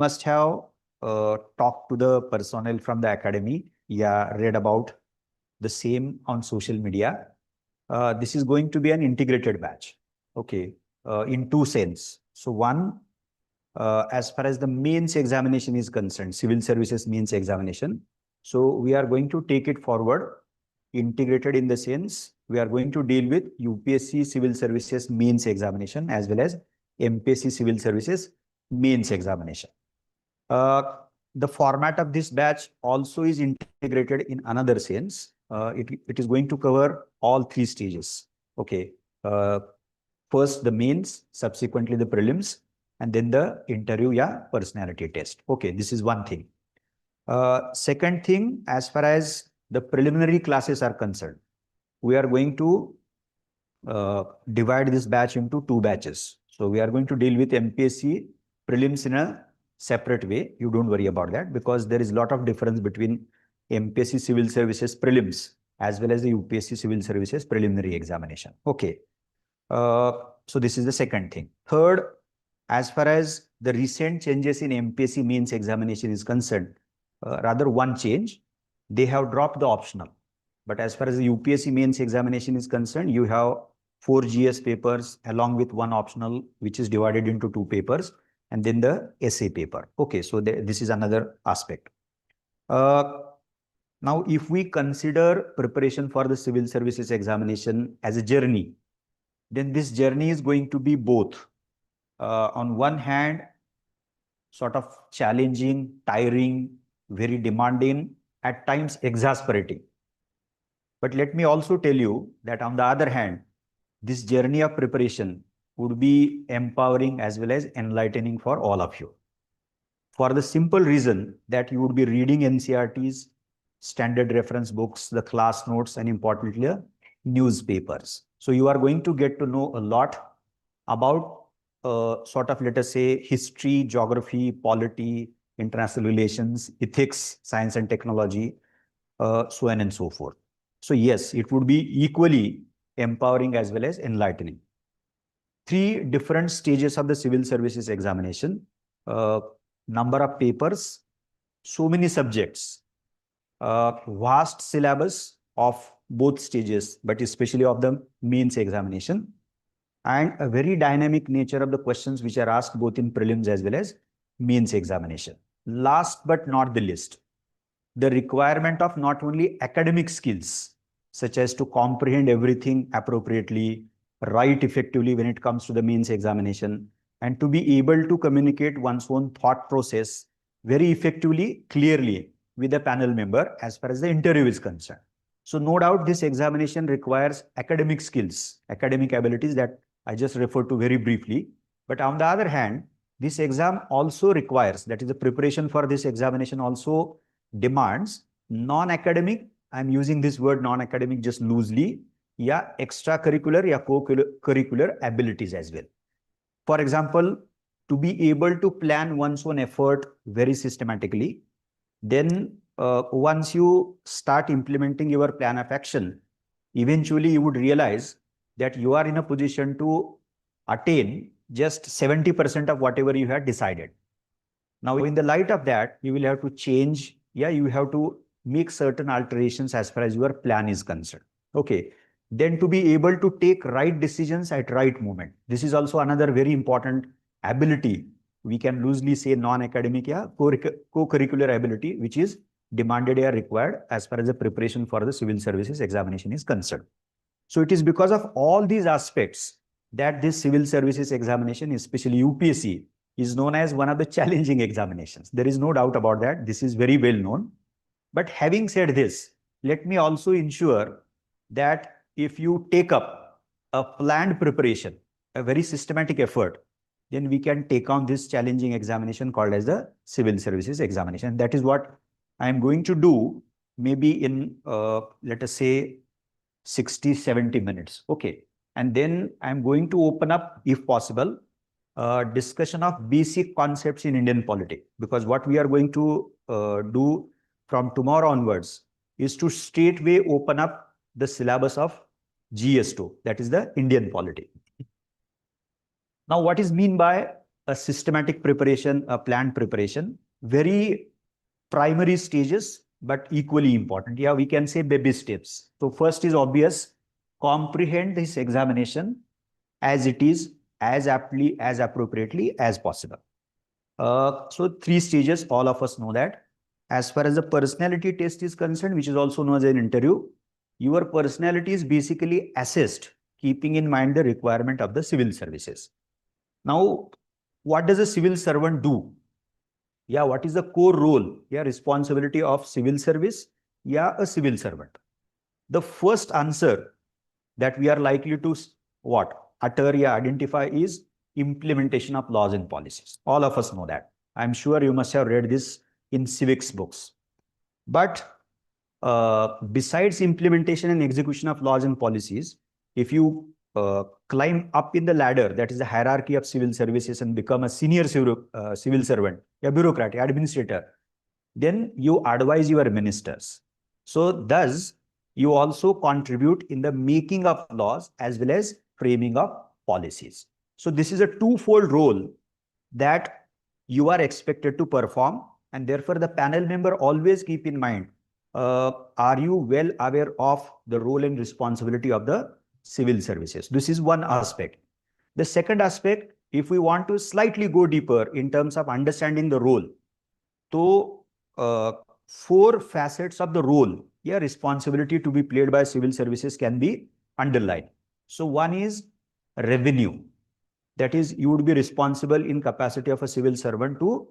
must have talked to the personnel from the academy, yeah, read about the same on social media. This is going to be an integrated batch, okay, in two sense. So one, as far as the mains examination is concerned, civil services mains examination. So we are going to take it forward, integrated in the sense we are going to deal with UPSC civil services mains examination as well as MPSC civil services mains examination. The format of this batch also is integrated in another sense. It is going to cover all three stages. Okay. First the mains, subsequently the prelims, and then the interview, yeah, personality test. Okay, this is one thing. Second thing, as far as the preliminary classes are concerned, we are going to divide this batch into two batches. So we are going to deal with MPSC prelims in a separate way. You don't worry about that because there is a lot of difference between MPSC civil services prelims as well as the UPSC civil services preliminary examination. Okay. So this is the second thing. Third, as far as the recent changes in MPSC mains examination is concerned, rather one change, they have dropped the optional. But as far as the UPSC mains examination is concerned, you have 4 GS papers along with one optional, which is divided into 2 papers, and then the essay paper. Okay, so this is another aspect. Now, if we consider preparation for the civil services examination as a journey, then this journey is going to be both. On one hand, sort of challenging, tiring, very demanding, at times exasperating. But let me also tell you that on the other hand, this journey of preparation would be empowering as well as enlightening for all of you. For the simple reason that you would be reading NCERTs, standard reference books, the class notes, and importantly, newspapers. So you are going to get to know a lot about sort of, let us say, history, geography, polity, international relations, ethics, science and technology, so on and so forth. So yes, it would be equally empowering as well as enlightening. 3 different stages of the civil services examination, number of papers, so many subjects, vast syllabus of both stages, but especially of the mains examination, and a very dynamic nature of the questions which are asked both in prelims as well as mains examination. Last but not the least, the requirement of not only academic skills, such as to comprehend everything appropriately, write effectively when it comes to the mains examination, and to be able to communicate one's own thought process very effectively, clearly with a panel member as far as the interview is concerned. So no doubt this examination requires academic skills, academic abilities that I just referred to very briefly. But on the other hand, this exam also requires, that is the preparation for this examination also demands non-academic, I'm using this word non-academic just loosely, yeah, extracurricular, yeah, co-curricular abilities as well. For example, to be able to plan one's own effort very systematically, then once you start implementing your plan of action, eventually you would realize that you are in a position to attain just 70% of whatever you had decided. Now, in the light of that, you will have to change, yeah, you have to make certain alterations as far as your plan is concerned. Okay. Then to be able to take right decisions at right moment. This is also another very important ability. We can loosely say non-academic, yeah, co-curricular ability, which is demanded or required as far as the preparation for the civil services examination is concerned. So it is because of all these aspects that this civil services examination, especially UPSC, is known as one of the challenging examinations. There is no doubt about that. This is very well known. But having said this, let me also ensure that if you take up a planned preparation, a very systematic effort, then we can take on this challenging examination called as the civil services examination. That is what I am going to do maybe in, let us say, 60, 70 minutes. Okay. And then I'm going to open up, if possible, discussion of basic concepts in Indian polity, because what we are going to do from tomorrow onwards is to straightway open up the syllabus of GS2, that is the Indian polity. Now, what is mean by a systematic preparation, a planned preparation, very primary stages, but equally important. Yeah, we can say baby steps. So first is obvious, comprehend this examination as it is, as aptly, as appropriately as possible. So 3 stages, all of us know that. As far as the personality test is concerned, which is also known as an interview, your personality is basically assessed, keeping in mind the requirement of the civil services. Now, what does a civil servant do? Yeah, what is the core role? Yeah, responsibility of civil service? Yeah, a civil servant. The first answer that we are likely to what? Utter, yeah, identify is implementation of laws and policies. All of us know that. I'm sure you must have read this in civics books. But besides implementation and execution of laws and policies, if you climb up in the ladder, that is the hierarchy of civil services, and become a senior civil servant, a bureaucrat, administrator, then you advise your ministers. So thus, you also contribute in the making of laws as well as framing of policies. So this is a twofold role that you are expected to perform, and therefore the panel member always keep in mind, are you well aware of the role and responsibility of the civil services? This is one aspect. The second aspect, if we want to slightly go deeper in terms of understanding the role, so 4 facets of the role, yeah, responsibility to be played by civil services can be underlined. So one is revenue. That is, you would be responsible in capacity of a civil servant to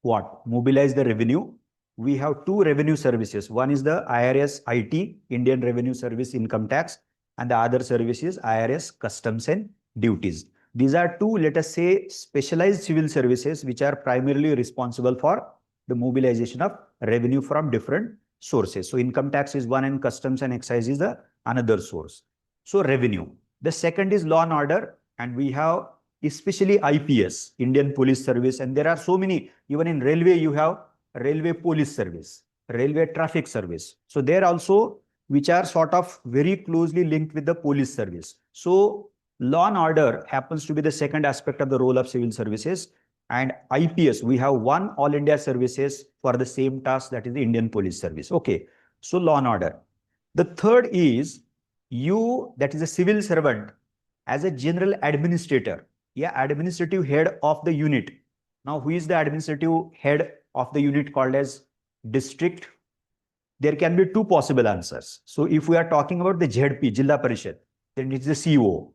what? Mobilize the revenue. We have 2 revenue services. One is the IRS IT, Indian Revenue Service Income Tax, and the other service is IRS Customs and Duties. These are 2, let us say, specialized civil services which are primarily responsible for the mobilization of revenue from different sources. So income tax is one and customs and excise is the another source. So revenue. The second is law and order, and we have especially IPS, Indian Police Service, and there are so many. Even in railway, you have railway police service, railway traffic service. So there also, which are sort of very closely linked with the police service. So law and order happens to be the second aspect of the role of civil services. And IPS, we have one All India services for the same task, that is the Indian Police Service. Okay, so law and order. The third is you, that is a civil servant, as a general administrator, yeah, administrative head of the unit. Now, who is the administrative head of the unit called as district? There can be 2 possible answers. So if we are talking about the ZP, Jilla Parishad, then it is the CEO.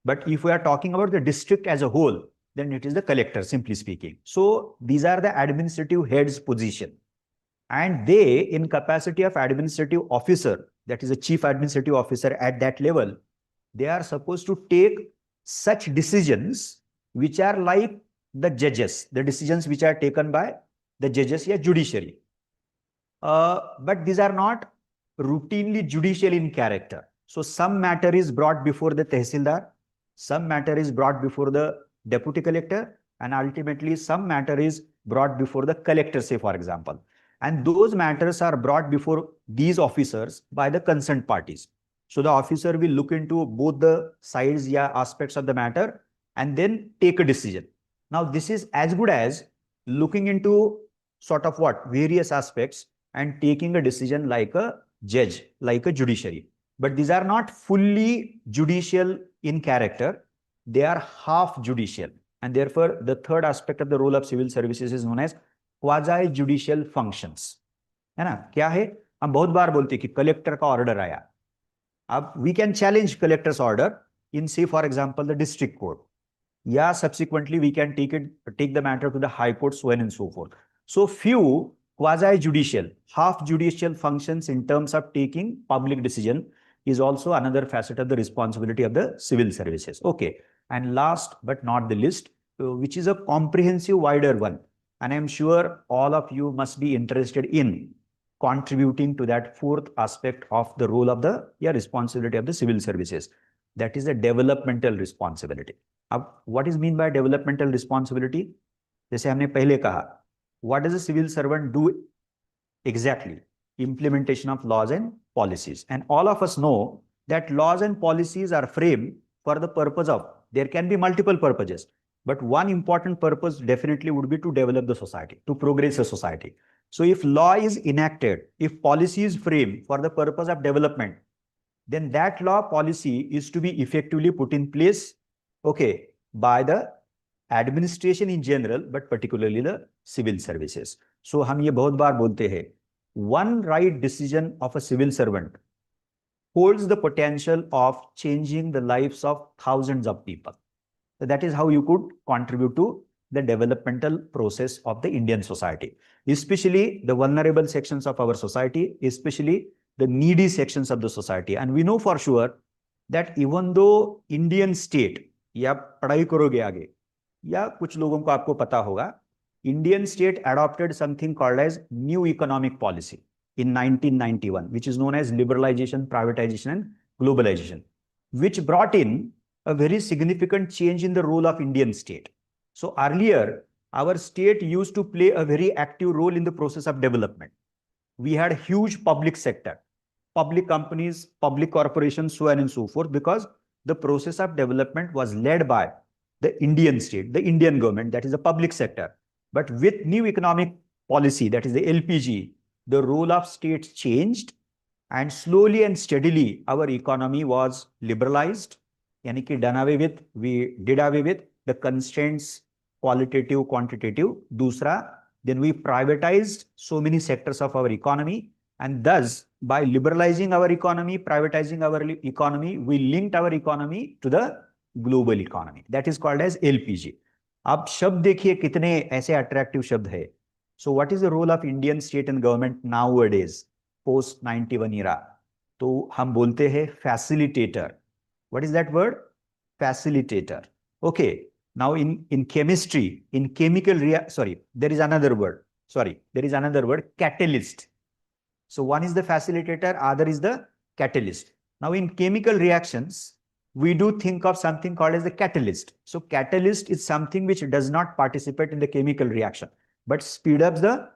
But if we are talking about the district as a whole, then it is the collector, simply speaking. So these are the administrative heads position. And they, in capacity of administrative officer, that is a chief administrative officer at that level, they are supposed to take such decisions which are like the judges, the decisions which are taken by the judges, yeah, judiciary. But these are not routinely judicial in character. So some matter is brought before the tehsildar, some matter is brought before the deputy collector, and ultimately some matter is brought before the collector, say for example. And those matters are brought before these officers by the concerned parties. So the officer will look into both the sides, yeah, aspects of the matter, and then take a decision. Now this is as good as looking into sort of what? Various aspects and taking a decision like a judge, like a judiciary. But these are not fully judicial in character. They are half judicial. And therefore, the third aspect of the role of civil services is known as quasi judicial functions. है ना? क्या है? हम बहुत बार बोलते हैं कि collector का ऑर्डर आया. अब we can challenge collector's order in, say for example, the district court. Yeah, subsequently we can take the matter to the high court, so on and so forth. So few quasi judicial, half judicial functions in terms of taking public decision is also another facet of the responsibility of the civil services. Okay. And last but not the least, which is a comprehensive wider one. And I'm sure all of you must be interested in contributing to that 4th aspect of the role of the responsibility of the civil services. That is the developmental responsibility. अब what is mean by developmental responsibility? जैसे हमने पहले कहा, what does a civil servant do exactly? Implementation of laws and policies. And all of us know that laws and policies are framed for the purpose of, there can be multiple purposes. but one important purpose definitely would be to develop the society, to progress the society. So if law is enacted, if policy is framed for the purpose of development, then that law policy is to be effectively put in place, okay, by the administration in general, but particularly the civil services. So हम ये बहुत बार बोलते हैं, one right decision of a civil servant holds the potential of changing the lives of thousands of people. So that is how you could contribute to the developmental process of the Indian society, especially the vulnerable sections of our society, especially the needy sections of the society. And we know for sure that even though Indian state, या पढ़ाई करोगे आगे, या कुछ लोगों को आपको पता होगा, Indian state adopted something called as new economic policy in 1991, which is known as liberalization, privatization, and globalization, which brought in a very significant change in the role of Indian state. So earlier, our state used to play a very active role in the process of development. We had huge public sector, public companies, public corporations, so on and so forth, because the process of development was led by the Indian state, the Indian government, that is the public sector. But with new economic policy, that is the LPG, the role of states changed, and slowly and steadily our economy was liberalized. Yani ki done away with, we did away with the constraints, qualitative, quantitative. Dusra, then we privatized so many sectors of our economy, and thus by liberalizing our economy, privatizing our economy, we linked our economy to the global economy. That is called as LPG. अब शब्द देखिए कितने ऐसे attractive शब्द है. So what is the role of Indian state and government nowadays, post 91 era? तो हम बोलते हैं facilitator. What is that word? Facilitator. Okay. Now in chemistry, in chemical there is another word. There is another word, catalyst. So one is the facilitator, other is the catalyst. Now in chemical reactions, we do think of something called as the catalyst. So catalyst is something which does not participate in the chemical reaction, but speed up the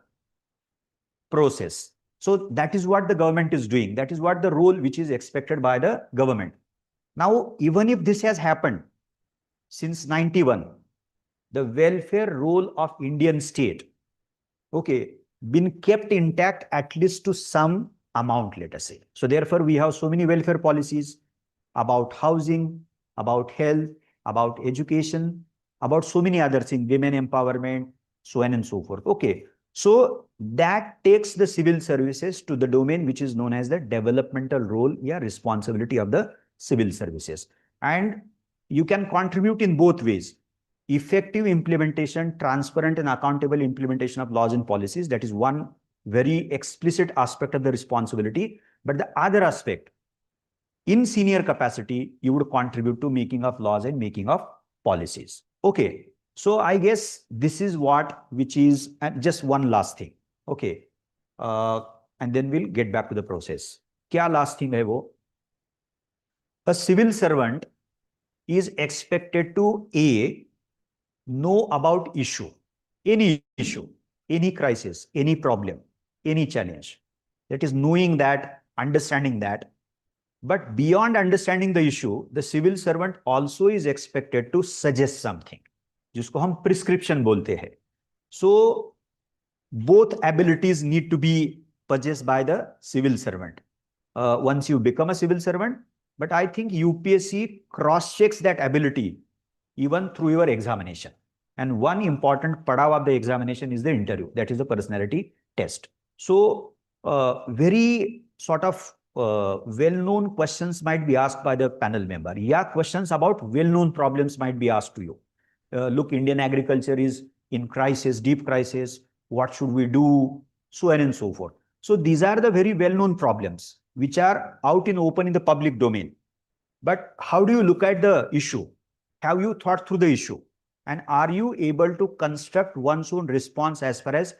process. So that is what the government is doing. That is what the role which is expected by the government. Now, even if this has happened since 91, the welfare role of Indian state, okay, been kept intact at least to some amount, let us say. So therefore, we have so many welfare policies about housing, about health, about education, about so many other things, women empowerment, so on and so forth. Okay. So that takes the civil services to the domain which is known as the developmental role, yeah, responsibility of the civil services. And you can contribute in both ways. Effective implementation, transparent and accountable implementation of laws and policies. That is one very explicit aspect of the responsibility. But the other aspect, in senior capacity, you would contribute to making of laws and making of policies. Okay. So I guess this is what, which is, and just one last thing. Okay. And then we'll get back to the process. Kya last thing hai wo? A civil servant is expected to know about issue, any crisis, any problem, any challenge. That is knowing that, understanding that. But beyond understanding the issue, the civil servant also is expected to suggest something, जिसको हम prescription बोलते हैं. So both abilities need to be possessed by the civil servant. Once you become a civil servant, but I think UPSC cross-checks that ability even through your examination. And one important padav of the examination is the interview. That is the personality test. So very sort of well-known questions might be asked by the panel member. Yeah, questions about well-known problems might be asked to you. Look, Indian agriculture is in crisis, deep crisis. What should we do? So on and so forth. So these are the very well-known problems which are out in open in the public domain. But how do you look at the issue? Have you thought through the issue? And are you able to construct one's own response as far as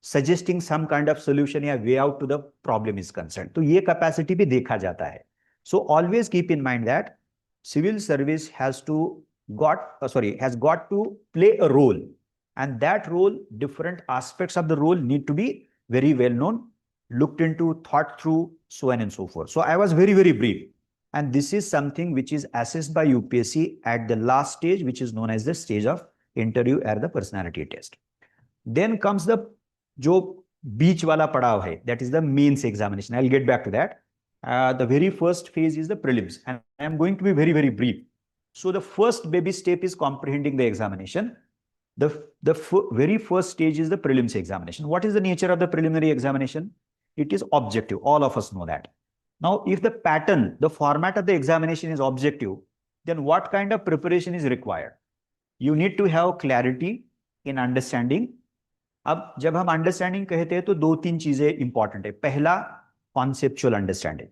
suggesting some kind of solution or way out to the problem is concerned? So ये capacity भी देखा जाता है. So always keep in mind that civil service has got to play a role, and that role, different aspects of the role need to be very well known, looked into, thought through, so on and so forth. So I was very, very brief. And this is something which is assessed by UPSC at the last stage, which is known as the stage of interview or the personality test. Then comes the जो beach wala padav hai, that is the mains examination. I'll get back to that. The very first phase is the prelims, and I am going to be very, very brief. So the first baby step is comprehending the examination. The very first stage is the prelims examination. What is the nature of the preliminary examination? It is objective. All of us know that. Now, if the pattern, the format of the examination is objective, then what kind of preparation is required? You need to have clarity in understanding. अब जब हम understanding कहते हैं तो दो तीन चीजें important है. पहला conceptual understanding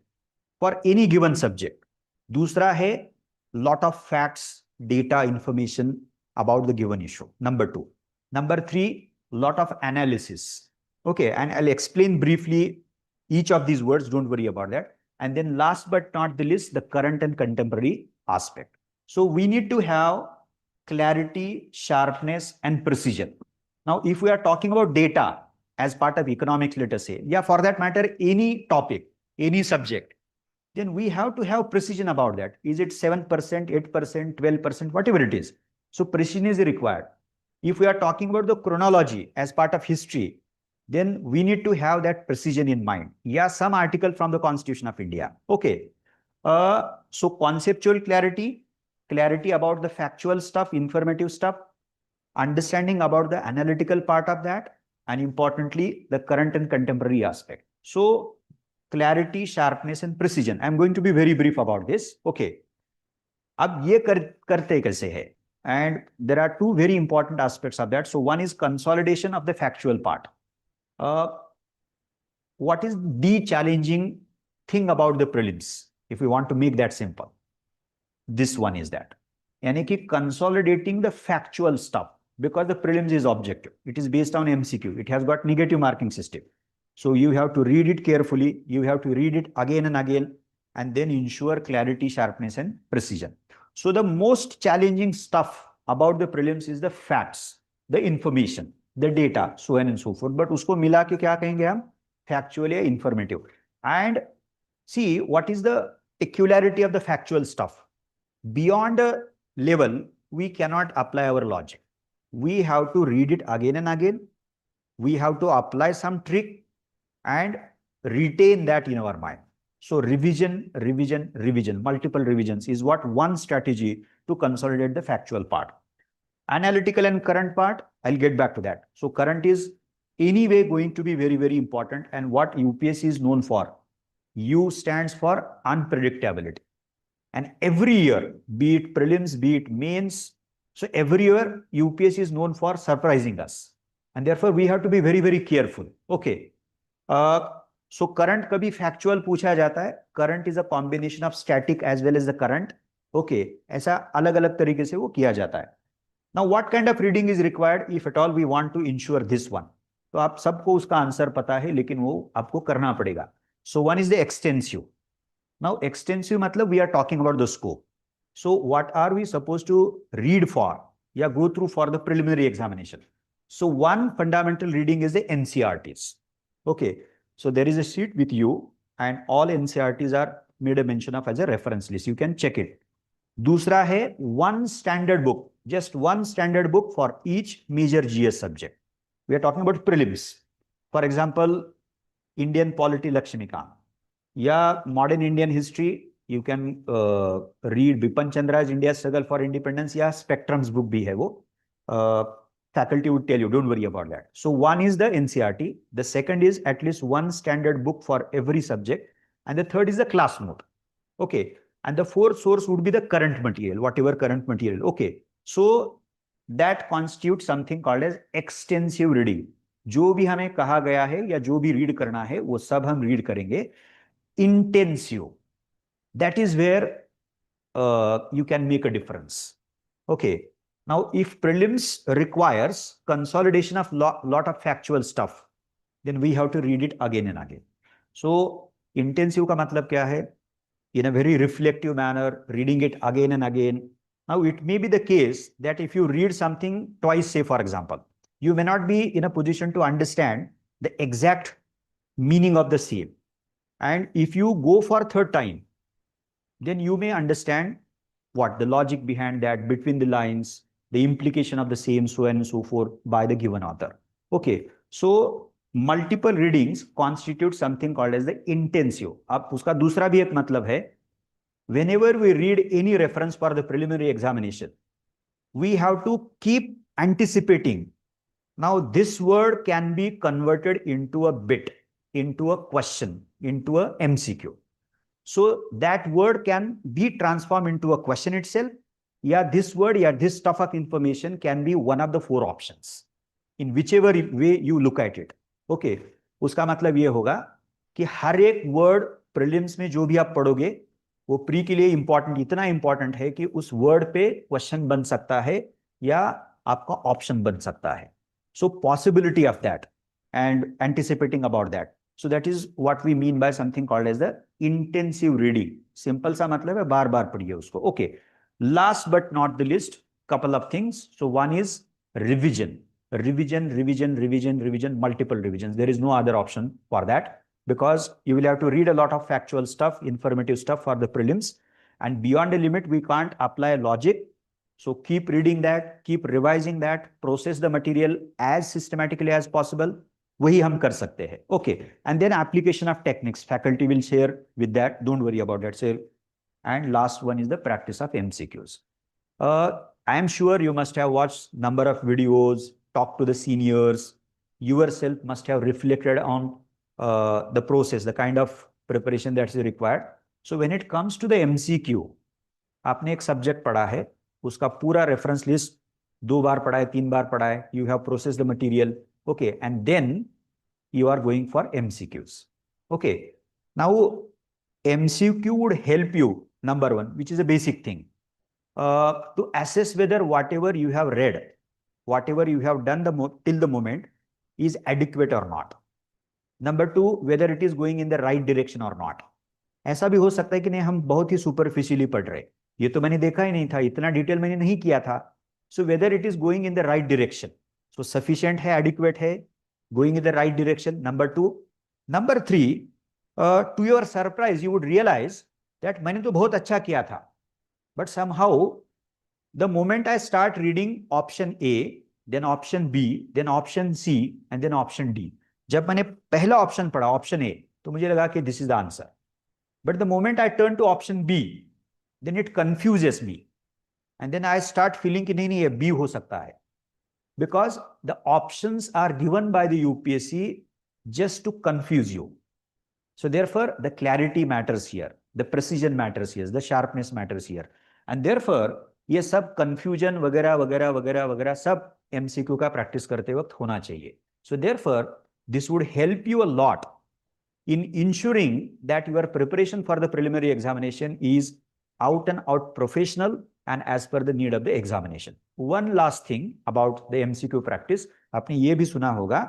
for any given subject. दूसरा है lot of facts, data, information about the given issue. Number 2. Number 3, lot of analysis. Okay, and I'll explain briefly each of these words. Don't worry about that. And then last but not the least, the current and contemporary aspect. So we need to have clarity, sharpness, and precision. Now, if we are talking about data as part of economics, let us say, yeah, for that matter, any topic, any subject, then we have to have precision about that. Is it 7%, 8%, 12%, whatever it is? So precision is required. If we are talking about the chronology as part of history, then we need to have that precision in mind. Yeah, some article from the Constitution of India. Okay. So conceptual clarity, clarity about the factual stuff, informative stuff, understanding about the analytical part of that, and importantly, the current and contemporary aspect. So clarity, sharpness, and precision. I'm going to be very brief about this. Okay. अब ये करते कैसे है? And there are two very important aspects of that. So one is consolidation of the factual part. What is the challenging thing about the prelims? If we want to make that simple, this one is that. यानी कि consolidating the factual stuff, because the prelims is objective. It is based on MCQ. It has got negative marking system. So you have to read it carefully. You have to read it again and again, and then ensure clarity, sharpness, and precision. So the most challenging stuff about the prelims is the facts, the information, the data, so on and so forth. But usko mila ke kya kahenge hum? Factual या informative. And see, what is the peculiarity of the factual stuff? Beyond a level, we cannot apply our logic. We have to read it again and again. We have to apply some trick and retain that in our mind. So revision, revision, revision, multiple revisions is what one strategy to consolidate the factual part. Analytical and current part, I'll get back to that. So current is anyway going to be very, very important. And what UPSC is known for, U stands for unpredictability. And every year, be it prelims, be it mains, so every year UPSC is known for surprising us. And therefore we have to be very, very careful. Okay. So current कभी factual पूछा जाता है. Current is a combination of static as well as the current. Okay, ऐसा अलग-अलग तरीके से वो किया जाता है. Now what kind of reading is required if at all we want to ensure this one? तो आप सबको उसका आंसर पता है, लेकिन वो आपको करना पड़ेगा. So one is the extensive. Now extensive मतलब we are talking about the scope. So what are we supposed to read for या go through for the preliminary examination? So one fundamental reading is the NCERTs. Okay. So there is a sheet with you and all NCERTs are made a mention of as a reference list. You can check it. दूसरा है one standard book, just one standard book for each major GS subject. We are talking about prelims. For example, Indian polity Lakshmikant. या modern Indian history, you can read Bipan Chandra's India's Struggle for Independence. या Spectrum's book भी है वो. Faculty would tell you, don't worry about that. So one is the NCERT. The second is at least one standard book for every subject. And the third is the class note. Okay. And the fourth source would be the current material, whatever current material. Okay. So that constitutes something called as extensive reading. जो भी हमें कहा गया है या जो भी read करना है, वो सब हम read करेंगे. Intensive. That is where you can make a difference. Okay. Now, if prelims requires consolidation of lot of factual stuff, then we have to read it again and again. So, intensive का मतलब क्या है? In a very reflective manner, reading it again and again. Now, it may be the case that if you read something twice, say for example, you may not be in a position to understand the exact meaning of the same. And if you go for third time, then you may understand what the logic behind that, between the lines, the implication of the same, so on and so forth by the given author. Okay, so multiple readings constitute something called as the intensive. अब उसका दूसरा भी एक मतलब है, whenever we read any reference for the preliminary examination, we have to keep anticipating. Now this word can be converted into a bit, into a question, into a MCQ. So that word can be transformed into a question itself. Yeah, this word, yeah, this stuff of information can be one of the four options in whichever way you look at it. Okay, उसका मतलब ये होगा कि हर एक word prelims में जो भी आप पढ़ोगे वो प्री के लिए इंपॉर्टेंट, इतना इंपॉर्टेंट है कि उस वर्ड पे क्वेश्चन बन सकता है या आपका ऑप्शन बन सकता है. So possibility of that and anticipating about that. So that is what we mean by something called as the intensive reading. Simple सा मतलब है बार बार पढ़िए उसको. Okay. Last but not the least, couple of things. So one is revision. Revision, multiple revisions. There is no other option for that because you will have to read a lot of factual stuff, informative stuff for the prelims. And beyond a limit, we can't apply logic. So keep reading that, keep revising that, process the material as systematically as possible. वही हम कर सकते हैं. Okay. And then application of techniques. Faculty will share with that. Don't worry about that, sir. And last one is the practice of MCQs. I am sure you must have watched number of videos, talked to the seniors, yourself must have reflected on the process, the kind of preparation that is required. So when it comes to the MCQ, आपने एक subject पढ़ा है, उसका पूरा reference list 2 बार पढ़ा है, 3 बार पढ़ा है, you have processed the material, okay, and then you are going for MCQs. Okay, now MCQ would help you, number one, which is a basic thing, to assess whether whatever you have read, whatever you have done till the moment is adequate or not. Number two, whether it is going in the right direction or not. ऐसा भी हो सकता है कि नहीं हम बहुत ही superficially पढ़ रहे, ये तो मैंने देखा ही नहीं था, इतना डिटेल मैंने नहीं किया था. So whether it is going in the right direction, so sufficient है, adequate है, going in the right direction. Number two. Number three, to your surprise you would realize that मैंने तो बहुत अच्छा किया था, but somehow the moment I start reading option A, then option B, then option C, and then option D, जब मैंने पहला option पढ़ा ऑप्शन A, तो मुझे लगा कि this is the answer. But the moment I turn to option B, then it confuses me. And then I start feeling कि नहीं ये B हो सकता है. Because the options are given by the UPSC just to confuse you. So therefore, the clarity matters here, the precision matters here, the sharpness matters here. And therefore, ये सब confusion वगैरह वगैरह वगैरह वगैरह सब MCQ का practice करते वक्त होना चाहिए. So therefore, this would help you a lot in ensuring that your preparation for the preliminary examination is out and out professional and as per the need of the examination. One last thing about the MCQ practice, आपने ये भी सुना होगा,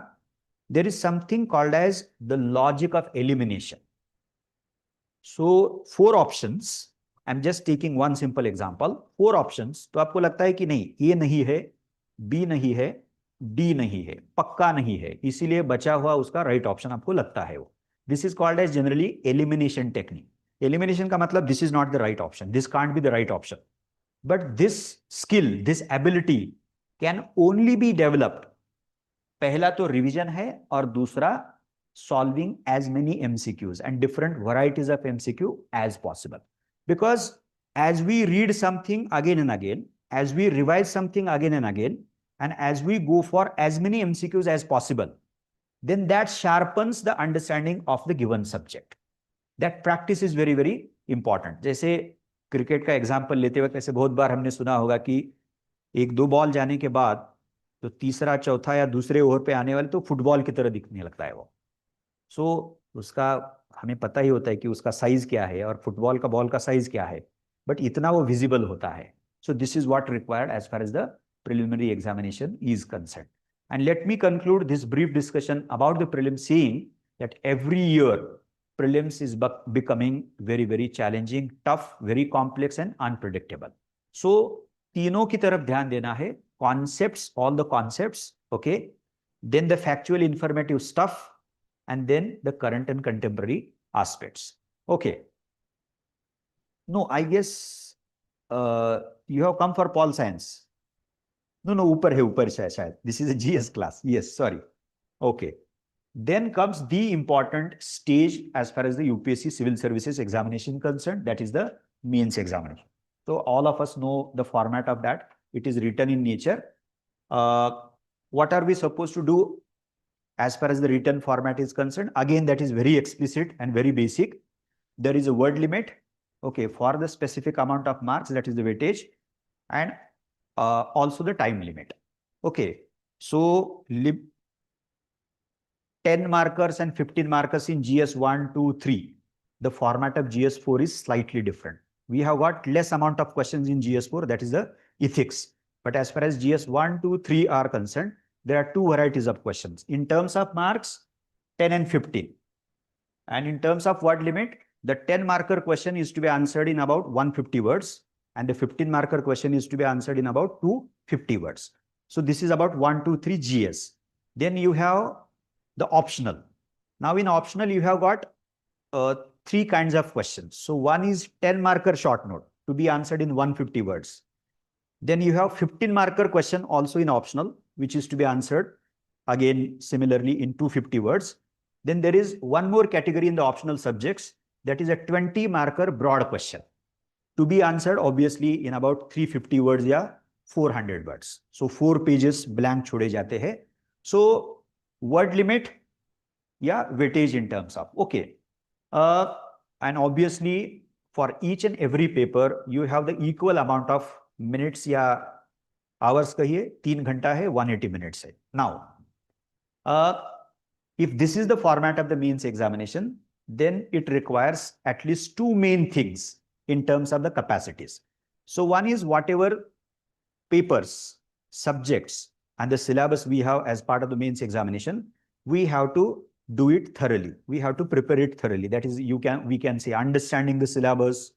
there is something called as the logic of elimination. So 4 options, I'm just taking one simple example, 4 options, तो आपको लगता है कि नहीं A नहीं है, B नहीं है, D नहीं है, पक्का नहीं है, इसीलिए बचा हुआ उसका राइट ऑप्शन आपको लगता है वो. This is called as generally elimination technique. Elimination का मतलब this is not the right option, this can't be the right option. But this skill, this ability can only be developed. पहला तो revision है और दूसरा solving as many MCQs and different varieties of MCQ as possible. Because as we read something again and again, as we revise something again and again, and as we go for as many MCQs as possible, then that sharpens the understanding of the given subject. That practice is very, very important. जैसे cricket का example लेते वक्त ऐसे बहुत बार हमने सुना होगा कि 1-2 बॉल जाने के बाद तो तीसरा चौथा या दूसरे ओवर पे आने वाले तो फुटबॉल की तरह दिखने लगता है वो. सो उसका हमें पता ही होता है कि उसका साइज क्या है और फुटबॉल का बॉल का साइज क्या है, बट इतना वो विजिबल होता है. So this is what required as far as the preliminary examination is concerned. And let me conclude this brief discussion about the prelims saying that every year prelims is becoming very, very challenging, tough, very complex and unpredictable. So तीनों की तरफ ध्यान देना है, concepts, all the concepts, okay, then the factual informative stuff, and then the current and contemporary aspects. Okay. No, I guess you have come for Pol Science. No ऊपर है शायद, this is a GS class, yes sorry, okay. Then comes the important stage as far as the UPSC civil services examination concerned, that is the mains examination. So all of us know the format of that. It is written in nature. What are we supposed to do as far as the written format is concerned? Again, that is very explicit and very basic. There is a word limit, okay, for the specific amount of marks, that is the weightage, and also the time limit. Okay, so 10 markers and 15 markers in GS 1, 2, 3. The format of GS 4 is slightly different. We have got less amount of questions in GS 4, that is the ethics. But as far as GS 1, 2, 3 are concerned, there are two varieties of questions. In terms of marks, 10 and 15. And in terms of word limit, the 10 marker question is to be answered in about 150 words. And the 15 marker question is to be answered in about 250 words. So this is about 1, 2, 3 GS. Then you have the optional. Now in optional, you have got three kinds of questions. So one is 10 marker short note to be answered in 150 words. Then you have 15 marker question also in optional, which is to be answered again similarly in 250 words. Then there is one more category in the optional subjects, that is a 20 marker broad question to be answered obviously in about 350 words या 400 words. So 4 pages blank छोड़े जाते हैं. So word limit, yeah, weightage in terms of, okay. And obviously for each and every paper you have the equal amount of minutes या hours कहिए, 3 घंटा है, 180 minutes है. Now if this is the format of the mains examination, then it requires at least two main things in terms of the capacities. So one is whatever papers, subjects, and the syllabus we have as part of the mains examination, we have to do it thoroughly. We have to prepare it thoroughly. That is, we can say understanding the syllabus,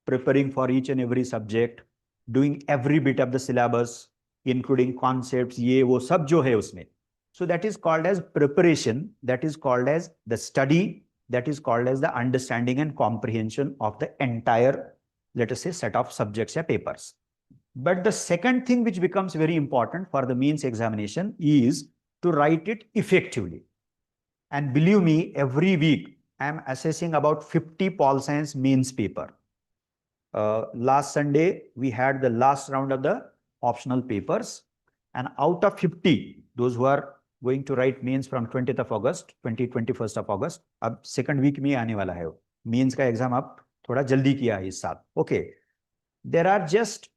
preparing for each and every subject, doing every bit of the syllabus, including concepts, ये वो सब जो है उसमें. So that is called as preparation. That is called as the study. That is called as the understanding and comprehension of the entire, let us say, set of subjects or papers. But the second thing which becomes very important for the mains examination is to write it effectively. And believe me, every week I am assessing about 50 Pol Science mains paper. Last Sunday, we had the last round of the optional papers. And out of 50, those who are going to write mains from 20th of August, 21st of August, अब second week में आने वाला है वो. Mains का exam अब थोड़ा जल्दी किया है इस साल. Okay. There are just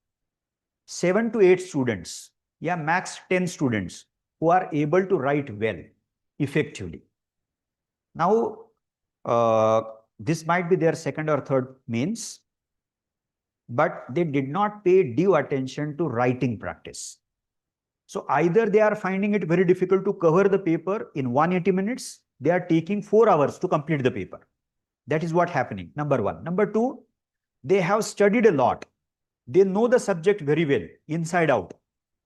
7 to 8 students, या max 10 students who are able to write well, effectively. Now, this might be their second or third mains, but they did not pay due attention to writing practice. So either they are finding it very difficult to cover the paper in 180 minutes, they are taking 4 hours to complete the paper. That is what happening, number one. Number two, they have studied a lot. They know the subject very well, inside out.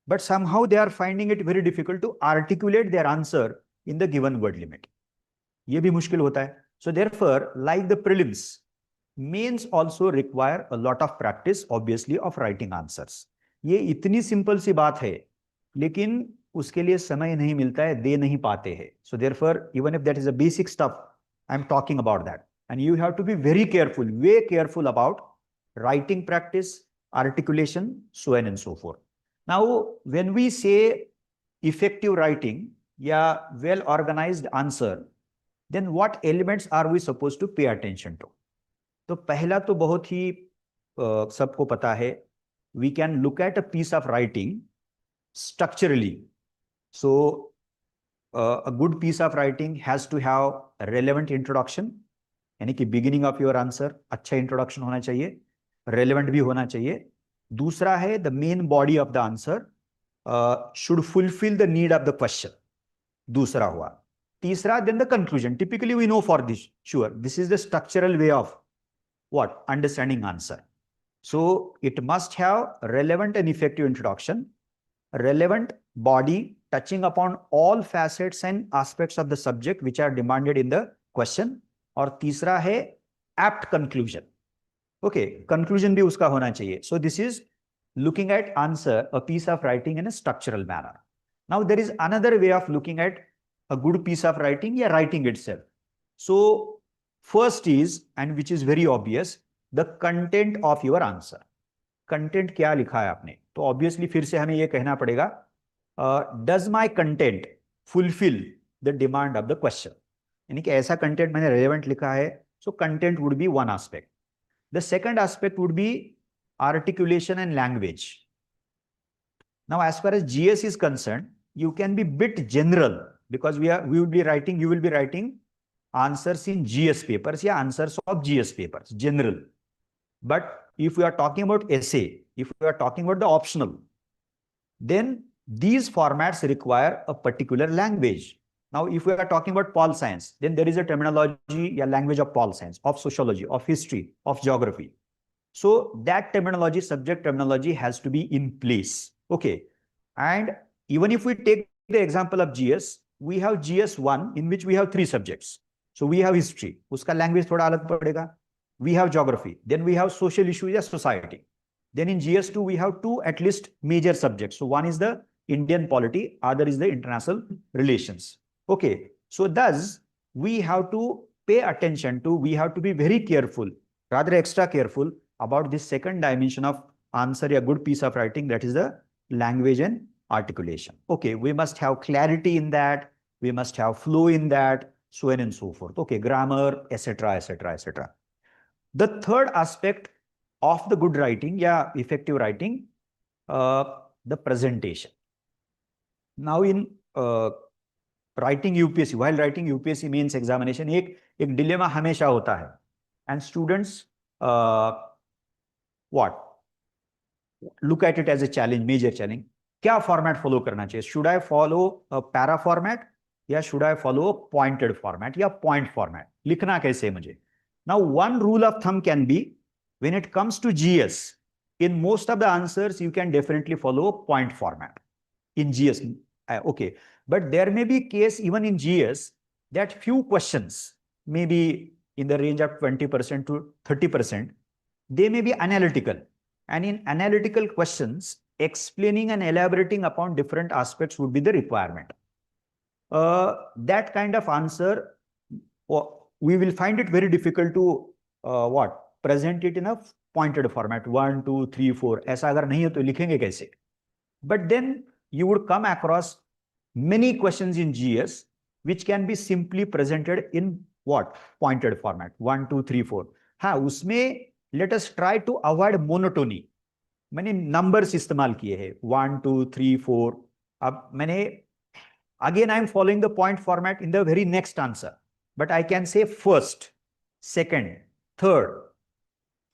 But somehow they are finding it very difficult to articulate their answer in the given word limit. ये भी मुश्किल होता है. So therefore, like the prelims, mains also require a lot of practice, obviously, of writing answers. ये इतनी simple सी बात है, लेकिन उसके लिए समय नहीं मिलता है, दे नहीं पाते हैं. So therefore, even if that is a basic stuff, I'm talking about that. And you have to be very careful, way careful about writing practice, articulation, so on and so forth. Now, when we say effective writing, yeah, well-organized answer, then what elements are we supposed to pay attention to? तो पहला तो बहुत ही सबको पता है, we can look at a piece of writing structurally. So a good piece of writing has to have a relevant introduction, यानी कि beginning of your answer अच्छा introduction होना चाहिए, relevant भी होना चाहिए. दूसरा है the main body of the answer should fulfill the need of the question. दूसरा हुआ. तीसरा, then the conclusion. Typically we know for this, sure, this is the structural way of what? Understanding answer. So it must have relevant and effective introduction, relevant body touching upon all facets and aspects of the subject which are demanded in the question. और तीसरा है apt conclusion. Okay, conclusion भी उसका होना चाहिए. So this is looking at answer, a piece of writing in a structural manner. Now, there is another way of looking at a good piece of writing, yeah, writing itself. So, first is, and which is very obvious, the content of your answer. Content क्या लिखा है आपने? तो obviously फिर से हमें ये कहना पड़ेगा, does my content fulfill the demand of the question? यानी कि ऐसा content मैंने relevant लिखा है, so content would be one aspect. The second aspect would be articulation and language. Now, as far as GS is concerned, you can be bit general because you will be writing answers in GS papers, yeah, answers of GS papers, general. But if we are talking about essay, if we are talking about the optional, then these formats require a particular language. Now, if we are talking about pol science, then there is a terminology, a language of pol science, of sociology, of history, of geography. So that terminology, subject terminology has to be in place. Okay. And even if we take the example of GS, we have GS1 in which we have 3 subjects. So we have history, uska language thoda alag padega. We have geography, then we have social issues as society. Then in GS2, we have 2 at least major subjects. So one is the Indian polity, other is the international relations. Okay, so thus we have to pay attention to, we have to be very careful, rather extra careful about this second dimension of answer, a good piece of writing, that is the language and articulation. Okay, we must have clarity in that, we must have flow in that, so on and so forth. Okay, grammar, etc., etc., etc. The third aspect of the good writing, yeah, effective writing, the presentation. Now, in writing UPSC, while writing UPSC Mains examination, एक dilemma हमेशा होता है, and students what look at it as a challenge, major challenge. क्या format follow करना चाहिए? Should I follow a para format, या should I follow a pointed format, या point format? लिखना कैसे मुझे? Now, one rule of thumb can be, when it comes to GS, in most of the answers, you can definitely follow point format in GS. Okay, but there may be case even in GS that few questions, maybe in the range of 20% to 30%, they may be analytical. And in analytical questions, explaining and elaborating upon different aspects would be the requirement. That kind of answer, we will find it very difficult to present it in a pointed format, 1, 2, 3, 4. ऐसा अगर नहीं है तो लिखेंगे कैसे? But then you would come across many questions in GS which can be simply presented in what? Pointed format, 1, 2, 3, 4. हाँ, उसमें let us try to avoid monotony. मैंने numbers इस्तेमाल किए हैं, 1, 2, 3, 4. अब मैंने again I am following the point format in the very next answer. But I can say first, second, third.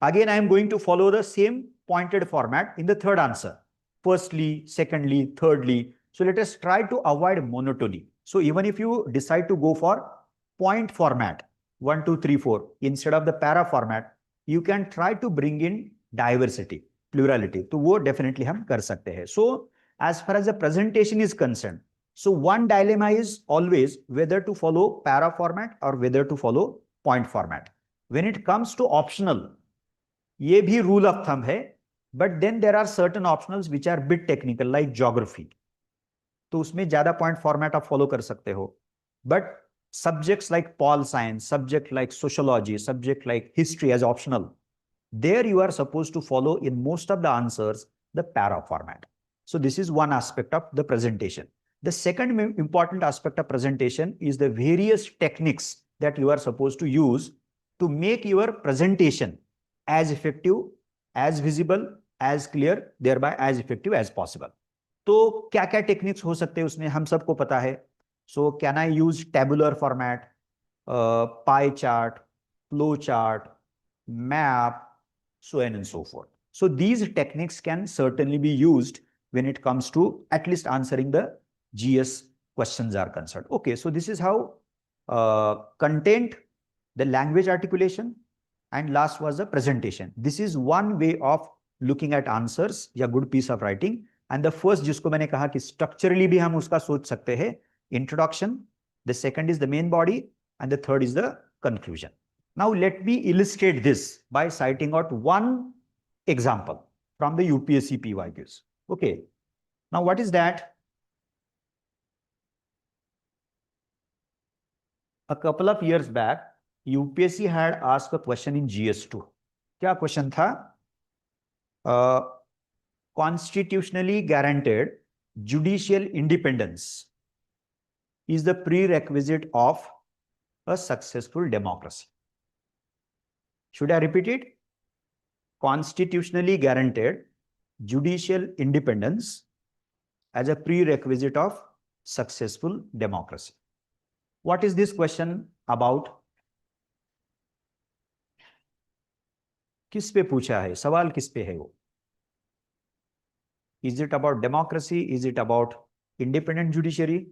Again, I am going to follow the same pointed format in the third answer. Firstly, secondly, thirdly. So let us try to avoid monotony. So even if you decide to go for point format, 1, 2, 3, 4, instead of the para format, you can try to bring in diversity, plurality. So वो definitely हम कर सकते हैं. So as far as the presentation is concerned, so one dilemma is always whether to follow para format or whether to follow point format. When it comes to optional, ये भी rule of thumb है, but then there are certain optionals which are bit technical like geography. तो उसमें ज़्यादा point format आप follow कर सकते हो. But subjects like pol science, subject like sociology, subject like history as optional, there you are supposed to follow in most of the answers the para format. So this is one aspect of the presentation. The second important aspect of presentation is the various techniques that you are supposed to use to make your presentation as effective, as visible, as clear, thereby as effective as possible. तो क्या क्या techniques हो सकते हैं उसमें हम सबको पता है. So can I use tabular format, pie chart, flow chart, map, so on and so forth. So these techniques can certainly be used when it comes to at least answering the GS questions are concerned. Okay, so this is how content, the language articulation, and last was the presentation. This is one way of looking at answers या good piece of writing. And the first जिसको मैंने कहा कि structurally भी हम उसका सोच सकते हैं, introduction, the second is the main body, and the third is the conclusion. Now let me illustrate this by citing out one example. from the UPSC PYQs. Okay. Now, what is that? A couple of years back, UPSC had asked a question in GS2. क्या question था? Constitutionally guaranteed judicial independence is the prerequisite of a successful democracy. Should I repeat it? Constitutionally guaranteed judicial independence as a prerequisite of successful democracy. What is this question about? किस पे पूछा है? सवाल किस पे है वो? Is it about democracy? Is it about independent judiciary?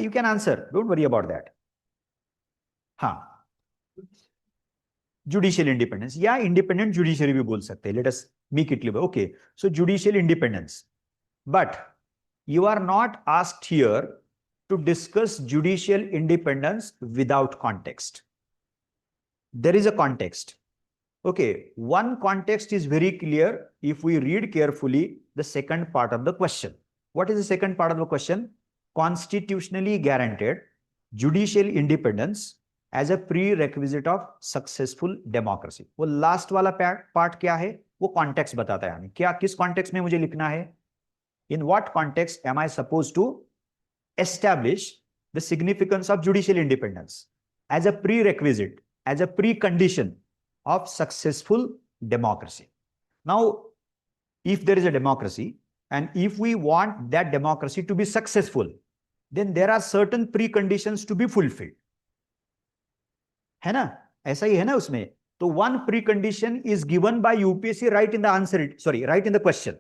You can answer. Don't worry about that. Judicial independence. Yeah, independent judiciary भी बोल सकते हैं. Let us make it clear. Okay. So judicial independence. But you are not asked here to discuss judicial independence without context. There is a context. Okay. One context is very clear if we read carefully the second part of the question. What is the second part of the question? Constitutionally guaranteed judicial independence as a prerequisite of successful democracy. वो last वाला part क्या है? वो context बताता है हमें. क्या किस context में मुझे लिखना है? In what context am I supposed to establish the significance of judicial independence as a prerequisite, as a precondition of successful democracy? Now, if there is a democracy and if we want that democracy to be successful, then there are certain preconditions to be fulfilled. है ना? ऐसा ही है ना उसमें? तो one precondition is given by UPSC right in the answer, right in the question.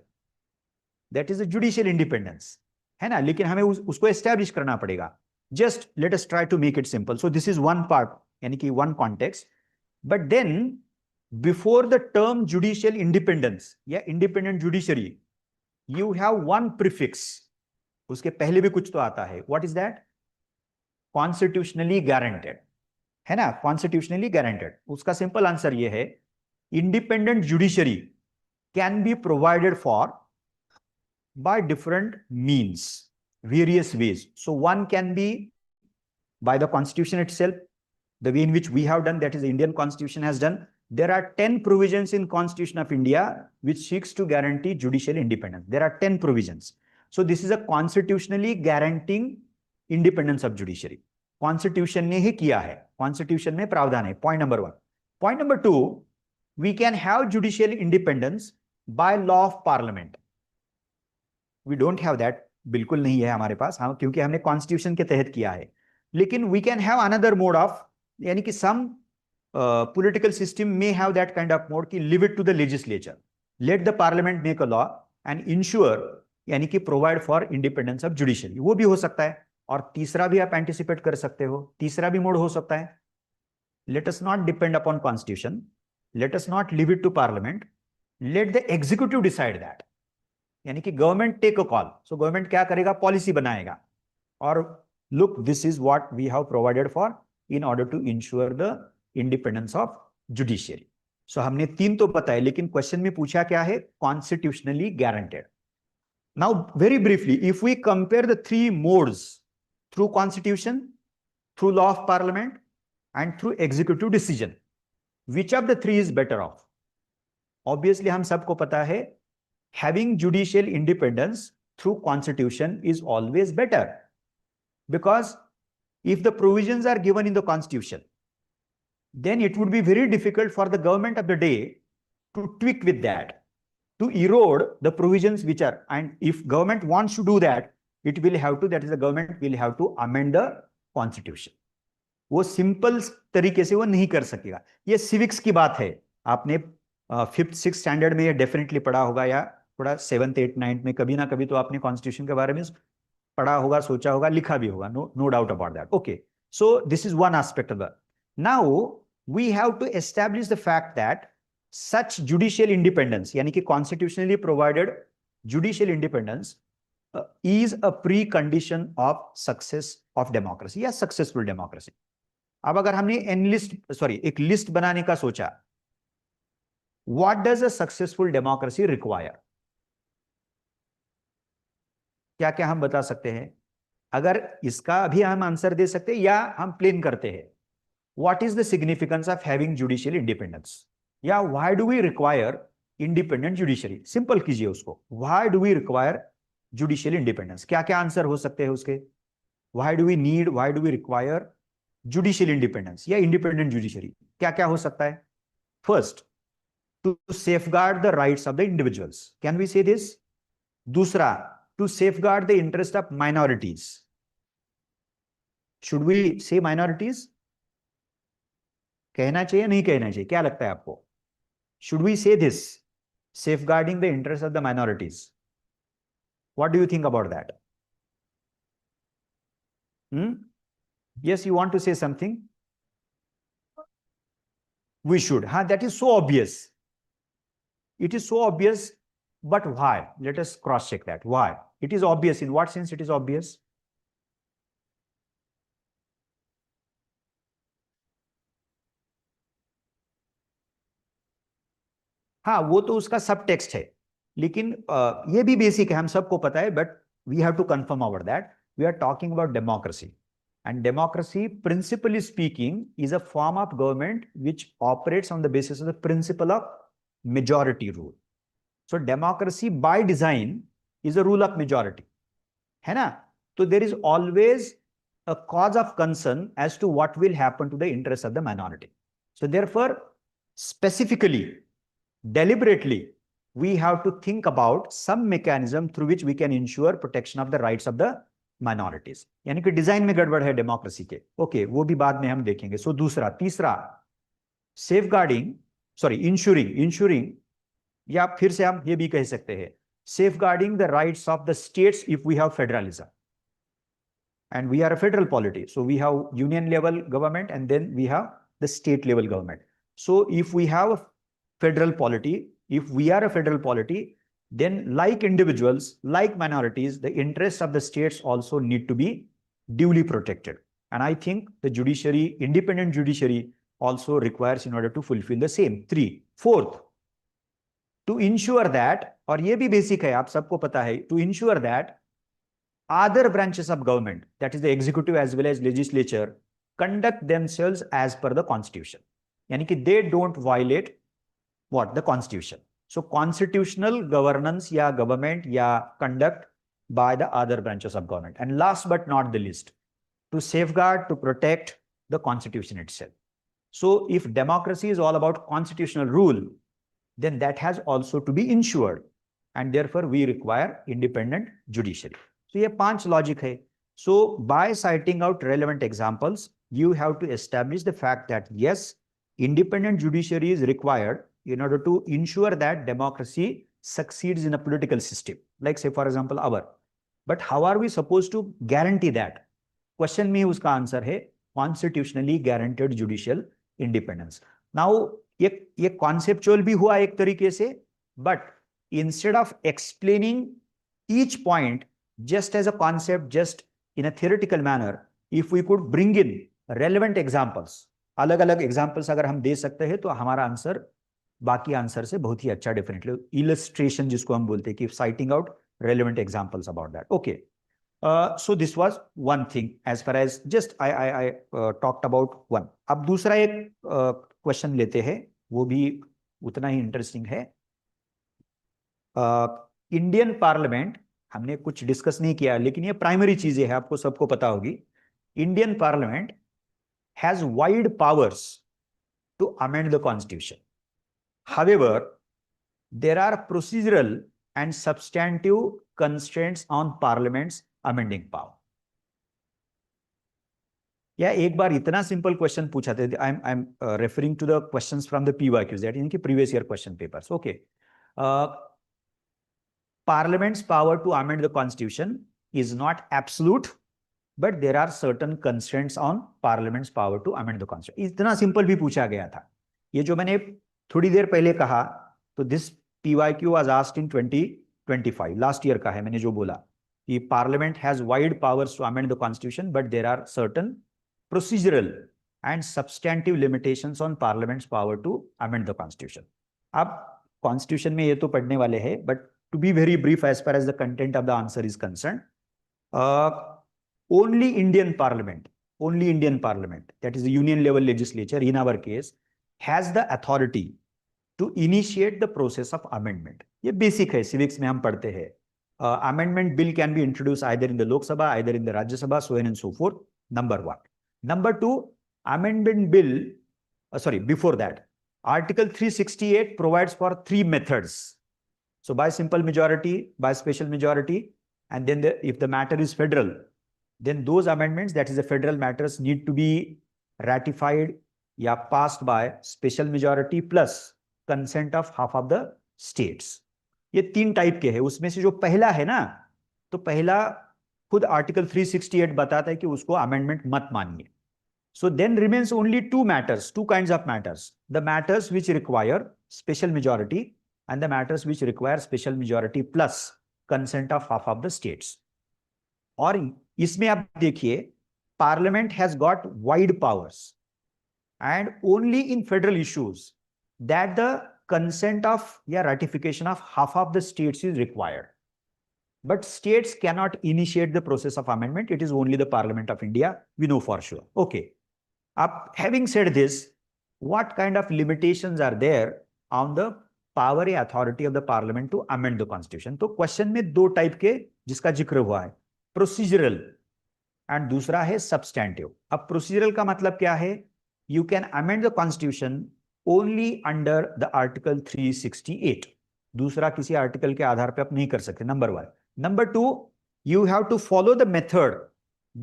That is the judicial independence. है ना? लेकिन हमें उसको establish करना पड़ेगा. Just let us try to make it simple. So this is one part, यानी कि one context. But then, before the term judicial independence या independent judiciary, you have one prefix. उसके पहले भी कुछ तो आता है. What is that? Constitutionally guaranteed. है ना? Constitutionally guaranteed. उसका simple answer ये है, independent judiciary can be provided for by different means, various ways. So one can be by the Constitution itself, the way in which we have done, that is the Indian Constitution has done. There are 10 provisions in Constitution of India which seeks to guarantee judicial independence. There are 10 provisions. So this is a constitutionally guaranteeing independence of judiciary. Constitution ने ही किया है. Constitution में प्रावधान है. Point number one. Point number two, we can have judicial independence by law of parliament. We don't have that. बिल्कुल नहीं है हमारे पास, हाँ, क्योंकि हमने Constitution के तहत किया है. लेकिन we can have another mode of, यानी कि some political system may have that kind of mode कि leave it to the legislature. Let the parliament make a law and ensure, यानी कि provide for independence of judiciary. वो भी हो सकता है. और तीसरा भी आप एंटिसिपेट कर सकते हो. तीसरा भी मोड हो सकता है. Let us not depend upon Constitution. Let us not leave it to Parliament. Let the executive decide that. यानी कि government take a call. So government क्या करेगा? पॉलिसी बनाएगा. और look, this is what we have provided for in order to ensure the independence of judiciary. So हमने तीन तो बताए, लेकिन क्वेश्चन में पूछा क्या है? Constitutionally guaranteed. Now very briefly, if we compare the three modes through constitution, through law of parliament, and through executive decision, which of the three is better off? Obviously, हम सबको पता है, having judicial independence through constitution is always better, because if the provisions are given in the constitution, then it would be very difficult for the government of the day to tweak with that, to erode the provisions which are, and if government wants to do that, it will have to, that is the government will have to amend the constitution. वो simple तरीके से वो नहीं कर सकेगा. ये civics की बात है. आपने 5th 6th स्टैंडर्ड में ये डेफिनेटली पढ़ा होगा, या थोड़ा 7th 8th 9th में कभी ना कभी तो आपने कॉन्स्टिट्यूशन के बारे में पढ़ा होगा, सोचा होगा, लिखा भी होगा. No doubt about that. Okay, so this is one aspect of that. Now we have to establish the fact that such judicial independence, यानी कि constitutionally provided judicial independence is a precondition of success of democracy या successful democracy. अब अगर हमने एक list बनाने का सोचा, What does a successful democracy require? क्या क्या हम बता सकते हैं? अगर इसका अभी हम आंसर दे सकते हैं या हम प्लेन करते हैं, what is the significance of having judicial independence? या why do we require independent judiciary? Simple कीजिए उसको, why do we require judicial independence? क्या क्या आंसर हो सकते हैं उसके? Why do we need, why do we require judicial independence या independent judiciary? क्या क्या हो सकता है? First, to safeguard the rights of the individuals. Can we say this? दूसरा, to safeguard the interest of minorities. Should we say minorities? कहना चाहिए नहीं कहना चाहिए, क्या लगता है आपको? Should we say this? Safeguarding the interest of the minorities. What do you think about that? Yes, you want to say something? We should. That is so obvious. It is so obvious, but why? Let us cross check that. Why? It is obvious. In what sense it is obvious? हाँ, वो तो उसका सब text है, लेकिन ये भी basic है, हम सबको पता है, but we have to confirm about that. We are talking about democracy, and democracy, principally speaking, is a form of government which operates on the basis of the principle of majority rule. So democracy by design is a rule of majority, है ना? तो there is always a cause of concern as to what will happen to the interests of the minority. So therefore, specifically, deliberately, we have to think about some mechanism through which we can ensure protection of the rights of the minorities. यानी कि design में गड़बड़ है democracy के. Okay, वो भी बाद में हम देखेंगे. सो दूसरा, तीसरा, इंश्योरिंग, या फिर से हम ये भी कह सकते हैं, safeguarding the rights of the states if we have federalism. And we are a federal polity. So we have union level government and then we have the state level government. So if we have a federal polity, if we are a federal polity, then like individuals, like minorities, the interests of the states also need to be duly protected. And I think the judiciary, independent judiciary also requires in order to fulfill the same. 3. Fourth, to ensure that, और ये भी basic है, आप सबको पता है, to ensure that other branches of government, that is the executive as well as legislature, conduct themselves as per the constitution. Yani ki they don't violate what? The constitution. So constitutional governance ya government ya conduct by the other branches of government. And last but not the least, to safeguard, to protect the constitution itself. So if democracy is all about constitutional rule, then that has also to be ensured. And therefore we require independent judiciary. So ये 5 logic है. So by citing out relevant examples, you have to establish the fact that yes, independent judiciary is required in order to ensure that democracy succeeds in a political system. Like say for example our. But how are we supposed to guarantee that? Question में उसका answer है constitutionally guaranteed judicial independence. Now ये conceptual भी हुआ एक तरीके से, but instead of explaining each point just as a concept, just in a theoretical manner, if we could bring in relevant examples, अलग अलग examples अगर हम दे सकते हैं, तो हमारा आंसर बाकी आंसर से बहुत ही अच्छा, डेफिनेटली illustration जिसको हम बोलते हैं, कि citing out relevant examples about that. Okay, so this was one thing as far as just I talked about one. अब दूसरा एक क्वेश्चन लेते हैं, वो भी उतना ही इंटरेस्टिंग है. इंडियन पार्लियामेंट, हमने कुछ डिस्कस नहीं किया, लेकिन ये प्राइमरी चीजें हैं, आपको सबको पता होगी. Indian parliament has wide powers to amend the constitution. However, there are procedural and substantive constraints on parliament's amending power. या एक बार इतना सिंपल क्वेश्चन पूछा था, I am referring to the questions from the PYQs, that इनके previous year question papers. Okay, Parliament's power to amend the constitution is not absolute, but there are certain constraints on Parliament's power to amend the constitution. इतना simple भी पूछा गया था. ये जो मैंने थोड़ी देर पहले कहा, तो this PYQ was asked in 2025, last year का है. मैंने जो बोला कि Parliament has wide powers to amend the constitution, but there are certain procedural and substantive limitations on Parliament's power to amend the constitution. आप कॉन्स्टिट्यूशन में ये तो पढ़ने वाले हैं, but to be very brief as far as the content of the answer is concern, only Indian Parliament, only Indian Parliament, that is the union level legislature in our case, has the authority to initiate the process of amendment. ये basic है, civics में हम पढ़ते हैं. Amendment bill can be introduced either in the Lok Sabha, either in the Rajya Sabha, so on and so forth. Number one. Number two, amendment bill, before that, Article 368 provides for three methods. So by simple majority, by special majority, and then if the matter is federal, then those amendments, that is the federal matters, need to be ratified या passed by special majority plus consent of half of the states. ये तीन type के हैं. उसमें से जो पहला है ना, तो पहला खुद आर्टिकल 368 बताता है कि उसको अमेंडमेंट मत मानिए. So then remains only two matters, two kinds of matters. The matters which require special majority and the matters which require special majority plus consent of half of the states. और इसमें आप देखिए, parliament has got wide powers and only in federal issues that the consent of या ratification of half of the states is required. But states cannot initiate the process of amendment. It is only the Parliament of India. We know for sure. Okay. Having said this, what kind of limitations are there on the power and authority of the Parliament to amend the Constitution? तो question में दो type के जिसका जिक्र हुआ है, procedural and दूसरा है सब्सटैंटिव. अब प्रोसीजरल का मतलब क्या है? You can amend the constitution only under the article 368. दूसरा किसी आर्टिकल के आधार पे आप नहीं कर सकते. Number one. Number two, you have to follow the method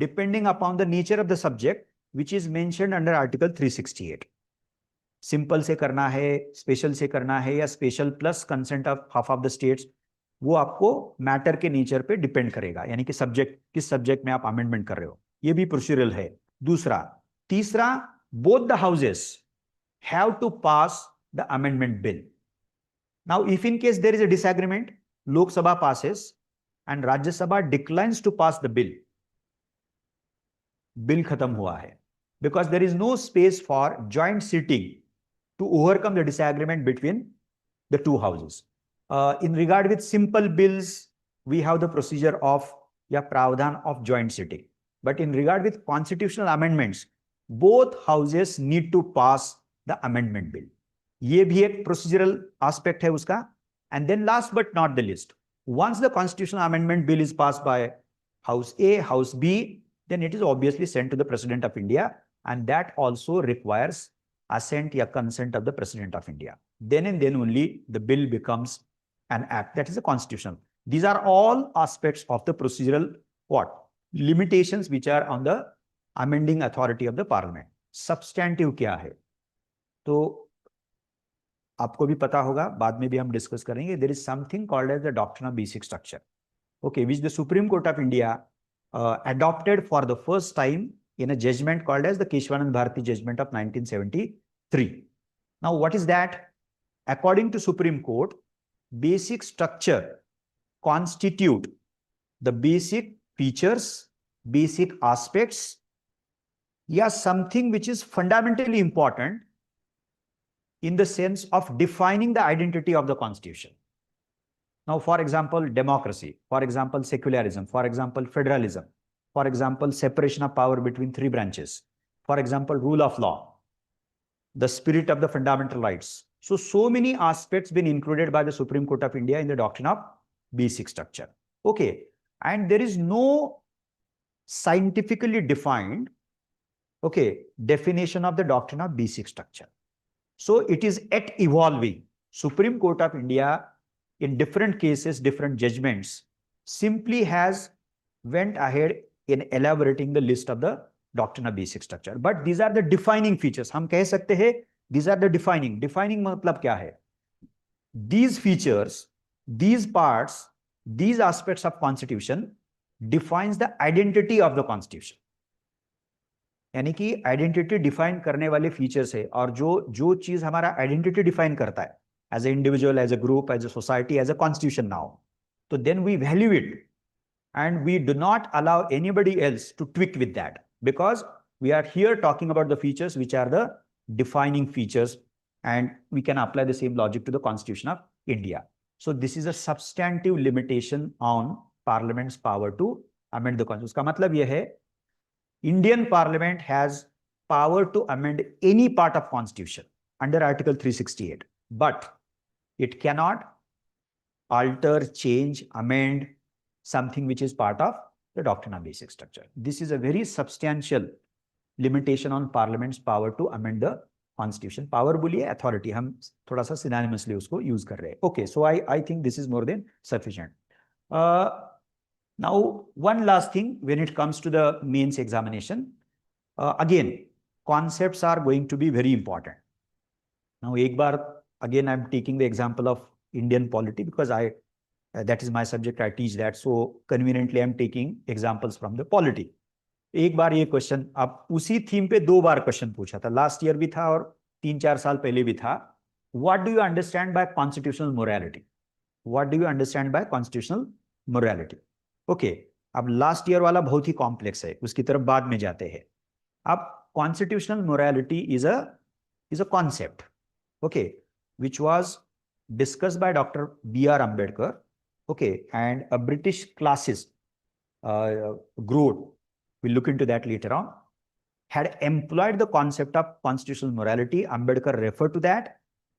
depending upon the nature of the subject which is mentioned under article 368. Simple से करना है, स्पेशल से करना है, या special plus consent of half of the states, वो आपको matter के नेचर पे डिपेंड करेगा. यानी कि सब्जेक्ट, किस सब्जेक्ट में आप अमेंडमेंट कर रहे हो, ये भी प्रोसीजरल है. दूसरा. तीसरा, both the houses have to pass the amendment bill. Now if in case there is a disagreement, Lok Sabha passes and Rajya Sabha declines to pass the bill, bill खत्म हुआ है, because there is no space for joint sitting to overcome the disagreement between the two houses. In regard with simple bills, we have the procedure of pravdhan of joint sitting. But in regard with constitutional amendments, both houses need to pass the amendment bill. ये भी एक procedural aspect है उसका. And then last but not the least, once the constitutional amendment bill is passed by House A, House B, then it is obviously sent to the President of India, and that also requires assent या consent of the President of India. Then and then only the bill becomes an act. That is a constitutional. These are all aspects of the procedural limitations which are on the amending authority of the Parliament. Substantive क्या है? तो आपको भी पता होगा, बाद में भी हम डिस्कस करेंगे. There is something called as the doctrine of basic structure, okay, which the Supreme Court of India adopted for the first time in a judgment called as the Keshwanand Bharati judgment of 1973. Now, what is that? According to Supreme Court, basic structure constitute the basic features, basic aspects, या something which is fundamentally important in the sense of defining the identity of the Constitution. Now, for example, democracy, for example, secularism, for example, federalism, for example, separation of power between three branches, for example, rule of law, the spirit of the fundamental rights. So many aspects been included by the Supreme Court of India in the doctrine of basic structure. Okay. And there is no scientifically defined, okay, definition of the doctrine of basic structure. So it is yet evolving. Supreme Court of India, in different cases, different judgments, simply has went ahead in elaborating the list of the doctrine of basic structure. But these are the defining features. हम कह सकते हैं these are the defining. Defining मतलब क्या है? These features, these parts, these aspects of Constitution defines the identity of the Constitution. यानी कि identity define करने वाले फीचर्स है, और जो चीज हमारा आइडेंटिटी डिफाइन करता है as a individual, as a group, as a society, as a constitution now, तो then we value it and we do not allow anybody else to tweak with that, because we are here talking about the features which are the defining features and we can apply the same logic to the Constitution of India. So this is a substantive limitation on Parliament's power to amend the Constitution. उसका मतलब यह है Indian Parliament has power to amend any part of Constitution under Article 368, but it cannot alter, change, amend something which is part of the doctrine of basic structure. This is a very substantial limitation on Parliament's power to amend the Constitution. Power बोलिए, authority, हम थोड़ा सा synonymously उसको use कर रहे हैं. Okay, so I think this is more than sufficient. Now, one last thing when it comes to the mains examination, again, concepts are going to be very important. Now, एक बार again, I'm taking the example of Indian polity because that is my subject, I teach that. So conveniently, I'm taking examples from the polity. एक बार ये question अब उसी theme पे 2 बार question पूछा था, last year भी था और 3-4 साल पहले भी था. What do you understand by constitutional morality? What do you understand by constitutional morality? Okay, अब लास्ट ईयर वाला बहुत ही कॉम्प्लेक्स है, उसकी तरफ बाद में जाते हैं. अब constitutional morality is a concept, okay, which was discussed by Dr. B.R. Ambedkar, okay, and a British classicist, Grote, we'll look into that later on, had employed the concept of constitutional morality. Ambedkar referred to that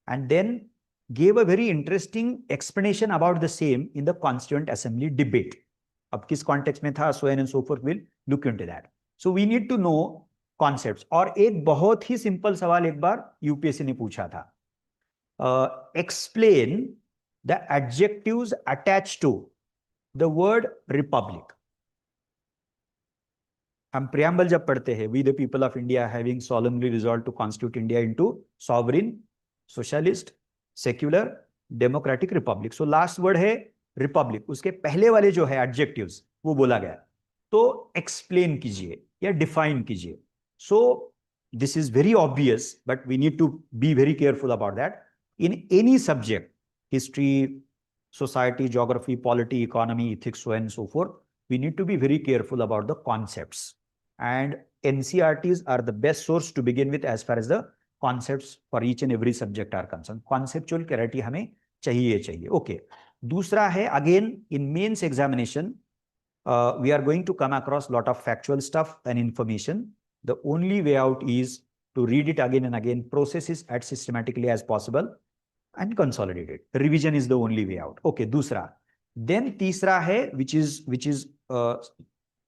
and then gave a very interesting explanation about the same in the Constituent Assembly debate. अब किस context में था, so on and so forth, we'll look into that. So we need to know concepts. और एक बहुत ही simple सवाल एक बार UPSC ने पूछा था. Explain the adjectives attached to the word republic. हम preamble जब पढ़ते हैं, we the people of India having solemnly resolved to constitute India into sovereign, socialist, secular, democratic republic. So last word है republic. उसके पहले वाले जो है adjectives वो बोला गया, तो explain कीजिए या define कीजिए. So this is very obvious, but we need to be very careful about that. In any subject, history, society, geography, polity, economy, ethics, so on and so forth, we need to be very careful about the concepts. And NCERTs are the best source to begin with as far as the concepts for each and every subject are concerned. Conceptual clarity हमें चाहिए. Okay. दूसरा है, again, in mains examination, we are going to come across a lot of factual stuff and information. The only way out is to read it again and again, process it as systematically as possible, and consolidate it. Revision is the only way out. Okay, दूसरा. Then तीसरा है, which is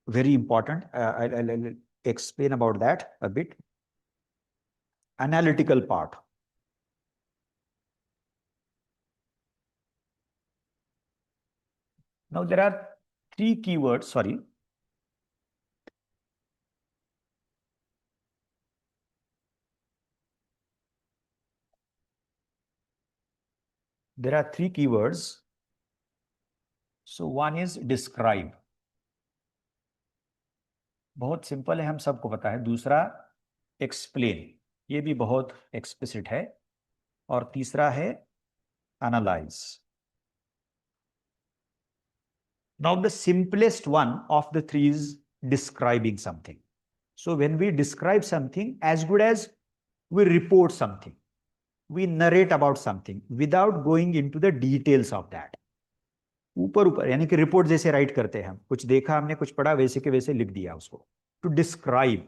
very important. I'll explain about that a bit. Analytical part. Now there are 3 keywords. Sorry. There are 3 keywords. So one is describe. बहुत simple है, हम सबको पता है. दूसरा explain, ये भी बहुत explicit है. और तीसरा है analyze. Now the simplest one of the 3 is describing something. So when we describe something, as good as we report something, we narrate about something without going into the details of that. ऊपर यानी कि report जैसे right करते हैं हम, कुछ देखा हमने, कुछ पढ़ा, वैसे के वैसे लिख दिया उसको. टू डिस्क्राइब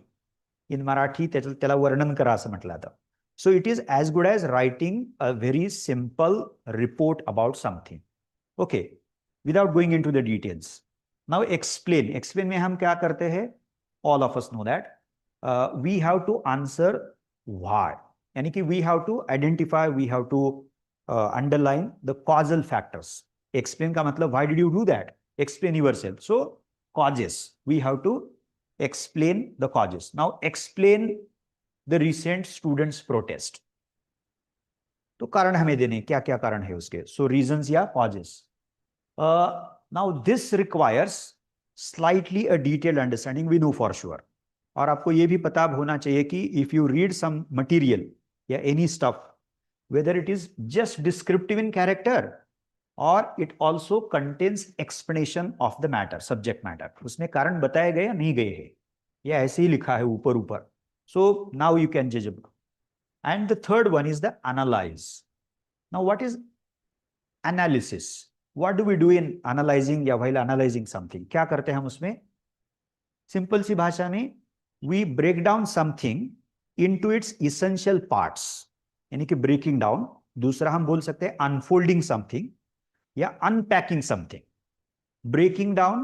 इन मराठी त्याला वर्णन करा असं म्हटलं जातं. So it is as good as writing a very simple report about something, okay, without going into the details. Now explain में हम क्या करते हैं? All of us know that we have to answer why, यानी कि we have to identify, we have to underline the causal factors. Explain का मतलब why did you do that? Explain yourself. So causes, we have to explain the causes. Now explain the recent students protest. तो कारण हमें देने, क्या क्या कारण है उसके. So reasons या causes. Now this requires slightly a detailed understanding, we know for sure. और आपको ये भी पता होना चाहिए कि if you read some material या any stuff, whether it is just descriptive in character or it also contains explanation of the matter, subject matter. उसमें कारण बताए गए या नहीं गए हैं, या ऐसे ही लिखा है ऊपर. So now you can judge. And the third one is the analyze. Now, what is analysis? What do we do in analyzing या while analyzing something? क्या करते हैं हम उसमें? सिंपल सी भाषा में we break down something into its essential parts, यानी कि breaking down. दूसरा हम बोल सकते हैं unfolding something या unpacking something. Breaking down,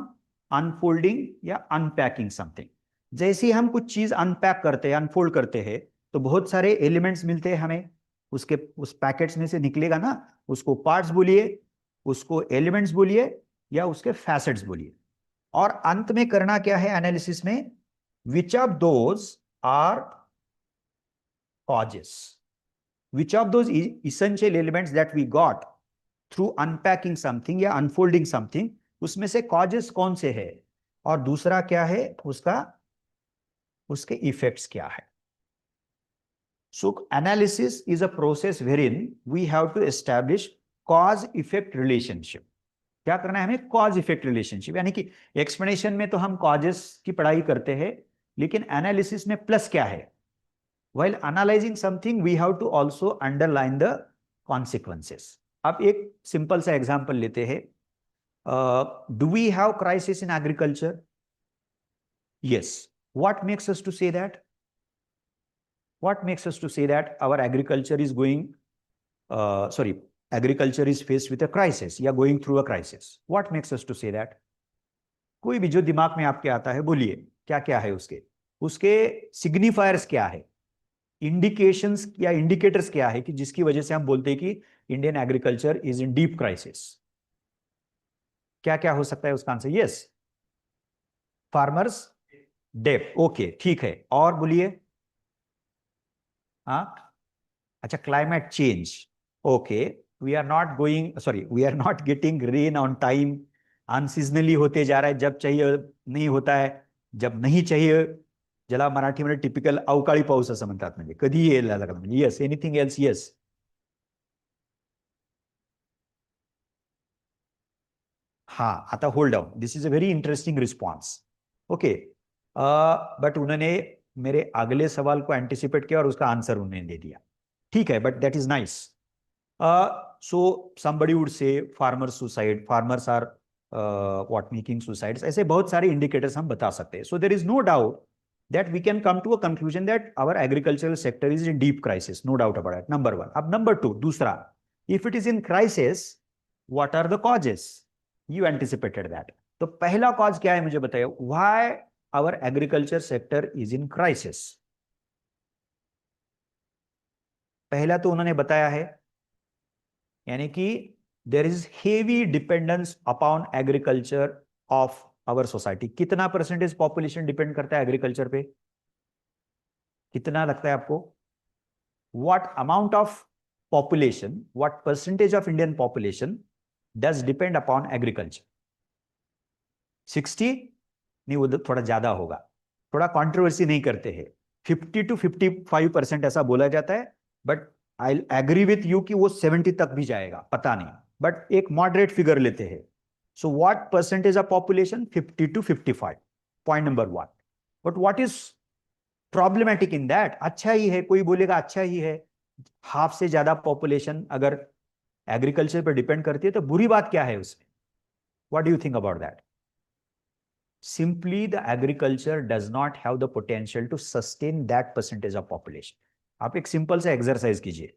unfolding या unpacking something. जैसे ही हम कुछ चीज अनपैक करते हैं, अनफोल्ड करते हैं, तो बहुत सारे एलिमेंट्स मिलते हैं हमें, उसके उस पैकेट्स में से निकलेगा ना, उसको पार्ट्स बोलिए, उसको एलिमेंट्स बोलिए या उसके फैसेट्स बोलिए. और अंत में करना क्या है एनालिसिस में? Which of those are causes, which of those essential elements that we got through unpacking something या अनफोल्डिंग समथिंग, उसमें से कॉजेस कौन से है, और दूसरा क्या है उसका, उसके इफेक्ट्स क्या है. So analysis is a process wherein we have to establish cause effect relationship. क्या करना है हमें? cause effect relationship. यानी कि एक्सप्लेनेशन में तो हम causes की पढ़ाई करते हैं, लेकिन एनालिसिस में प्लस क्या है? While analyzing something we have to also underline the consequences. अब एक सिंपल सा एग्जांपल लेते हैं. Do we have crisis in agriculture? Yes. What makes us to say that? What makes us to say that our agriculture is going, agriculture is faced with a crisis या going through a crisis? What makes us to say that? कोई भी जो दिमाग में आपके आता है बोलिए, क्या क्या है उसके, उसके सिग्निफायर्स क्या है, इंडिकेशंस या इंडिकेटर्स क्या है कि जिसकी वजह से हम बोलते हैं कि Indian agriculture is in deep crisis. क्या क्या हो सकता है उसका answer? Yes, farmers debt. Okay, ठीक है, और बोलिए. हाँ, अच्छा, climate change. Okay, we are not going, we are not getting rain on time. Unseasonally होते जा रहा है, जब चाहिए नाही होता है, जब नहीं चाहिए, ज्याला मराठीमध्ये टिपिकल अवकाळी पाऊस असं म्हणतात, म्हणजे कधी यायला लागला. म्हणजे येस, एनिथिंग एल्स? येस. हाँ, आता hold down, this is a very interesting response. Okay, but उन्होंने मेरे अगले सवाल को एंटिसिपेट किया और उसका आंसर उन्होंने दे दिया. ठीक है, but that is nice. So somebody would say farmers suicide, farmers are what making suicides. ऐसे बहुत सारे indicators हम बता सकते हैं. So there is no doubt that we can come to a conclusion that our agricultural sector is in deep crisis. No doubt about it. Number one. अब number two, दूसरा, if it is in crisis, what are the causes? You anticipated that. तो पहला cause क्या है मुझे बताइए? Why our agriculture sector is in crisis? पहला तो उन्होंने बताया है, यानी कि there is heavy dependence upon agriculture of our society. कितना परसेंटेज पॉपुलेशन डिपेंड करता है एग्रीकल्चर पे? कितना लगता है आपको? What amount of population, what percentage of Indian population does depend upon agriculture? 60? नहीं, वो थोड़ा ज्यादा होगा, थोड़ा कंट्रोवर्सी नहीं करते हैं. 50 to 55% ऐसा बोला जाता है, but I agree with you कि वो 70 तक भी जाएगा, पता नहीं, बट एक मॉडरेट फिगर लेते हैं. So what percentage of population? 50 to 55. Point number one. But what is problematic in that? अच्छा ही है, कोई बोलेगा अच्छा ही है. हाफ से ज्यादा पॉपुलेशन अगर एग्रीकल्चर पर डिपेंड करती है तो बुरी बात क्या है उसमें? What do you think about that? Simply the agriculture does not have the potential to sustain that percentage of population. आप एक सिंपल सा एक्सरसाइज कीजिए.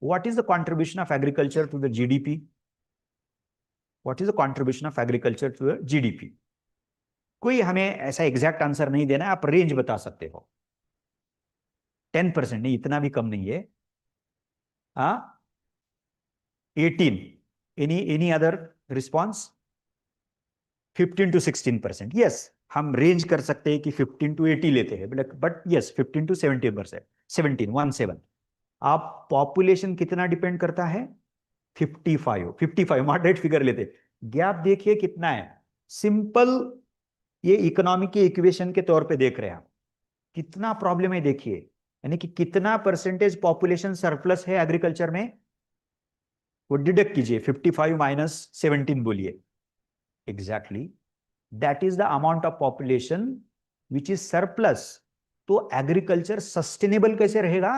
What is the contribution of agriculture to the GDP? What is the contribution of agriculture to the GDP? कोई हमें ऐसा exact answer नहीं देना है, आप रेंज बता सकते हो. 10% नहीं, इतना भी कम नहीं है. हाँ, 18. Any other response? 15 to 16%. Yes, हम रेंज कर सकते हैं कि 15 to 80 लेते हैं, बट यस, 15 to 17%. 17. आप पॉपुलेशन कितना डिपेंड करता है? 55 मॉडरेट फिगर लेते. गैप देखिए कितना है. सिंपल ये इकोनॉमिक के इक्वेशन के तौर पे देख रहे हैं आप, कितना प्रॉब्लम है देखिए. यानी कि कितना परसेंटेज पॉपुलेशन सरप्लस है एग्रीकल्चर में, वो डिडक्ट कीजिए. 55 माइनस 17 बोलिए. Exactly that is the amount of population which is surplus. तो एग्रीकल्चर सस्टेनेबल कैसे रहेगा?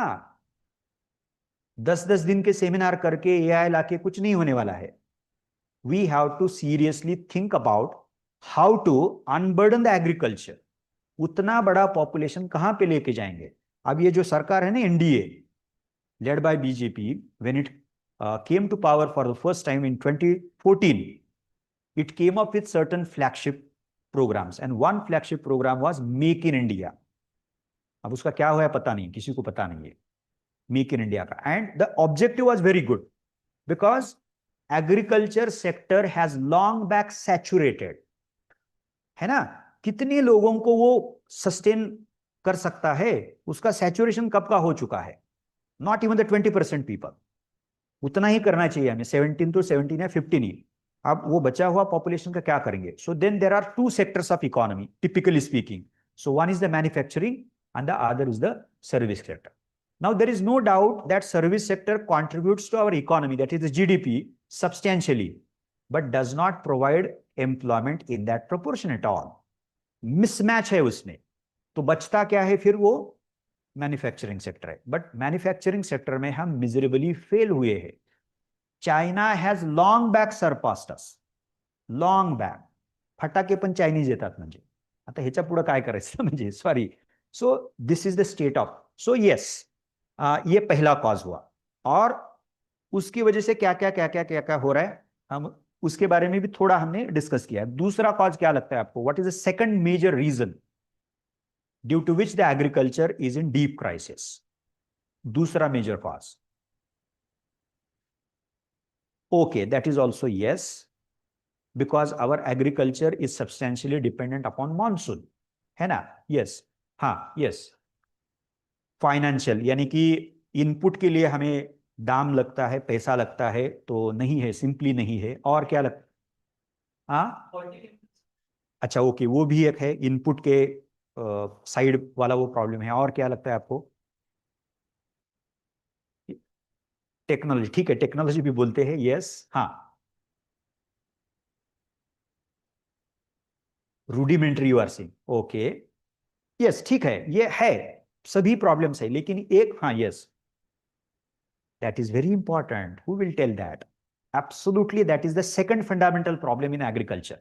10-10 दिन के सेमिनार करके एआई लाके कुछ नहीं होने वाला है. We have to seriously think about how to unburden the agriculture. उतना बड़ा पॉपुलेशन कहां पे लेके जाएंगे? अब ये जो सरकार है ना, NDA led by BJP, when it came to power for the first time in 2014, it came up with certain flagship programs, and one flagship program was Make in India. अब उसका क्या हुआ है पता नहीं, किसी को पता नहीं है मेक इन इंडिया का. And the objective was very good because agriculture sector has long back saturated, है ना. कितने लोगों को वो सस्टेन कर सकता है, उसका सैचुरेशन कब का हो चुका है. Not even the 20% people. उतना ही करना चाहिए हमें, 17 to 17 या 15 ही. अब वो बचा हुआ पॉपुलेशन का क्या करेंगे? So then there are two sectors of economy typically speaking. So one is the manufacturing and the other is the service sector. Now there is no doubt that service sector contributes to our economy, that is the GDP, substantially, but does not provide employment in that proportion at all. Mismatch है उसमें. तो बचता क्या है फिर? वो manufacturing sector है. But manufacturing sector में हम मिजरेबली फेल हुए हैं. China has long back surpassed us. Long back. फटाके पण चायनीज येतात म्हणजे. आता ह्याच्या पुढे काय करायचं म्हणजे, sorry. So this is the state of. So yes, ये पहला कॉज हुआ. और उसकी वजह से क्या क्या क्या क्या क्या क्या हो रहा है, हम उसके बारे में भी थोड़ा हमने डिस्कस किया. दूसरा कॉज क्या लगता है आपको? What is the second major reason due to which the agriculture is in deep crisis? दूसरा major cause. Okay, that is also yes, because our agriculture is substantially dependent upon monsoon, है ना. Yes, हाँ, yes. Financial, यानी कि input के लिए हमें दाम लगता है, पैसा लगता है, तो नहीं है, सिंपली नहीं है. और क्या लगता? हाँ, अच्छा, ओके, वो भी एक है इनपुट के साइड वाला वो प्रॉब्लम है. और क्या लगता है आपको? टेक्नोलॉजी. ठीक है, टेक्नोलॉजी भी बोलते हैं. यस, हाँ. Rudimentary you are saying. Okay, yes, ठीक है, ये है, सभी प्रॉब्लम्स है, लेकिन एक, हाँ, yes, that is very important. Who will tell that? Absolutely, that is the second fundamental problem in agriculture.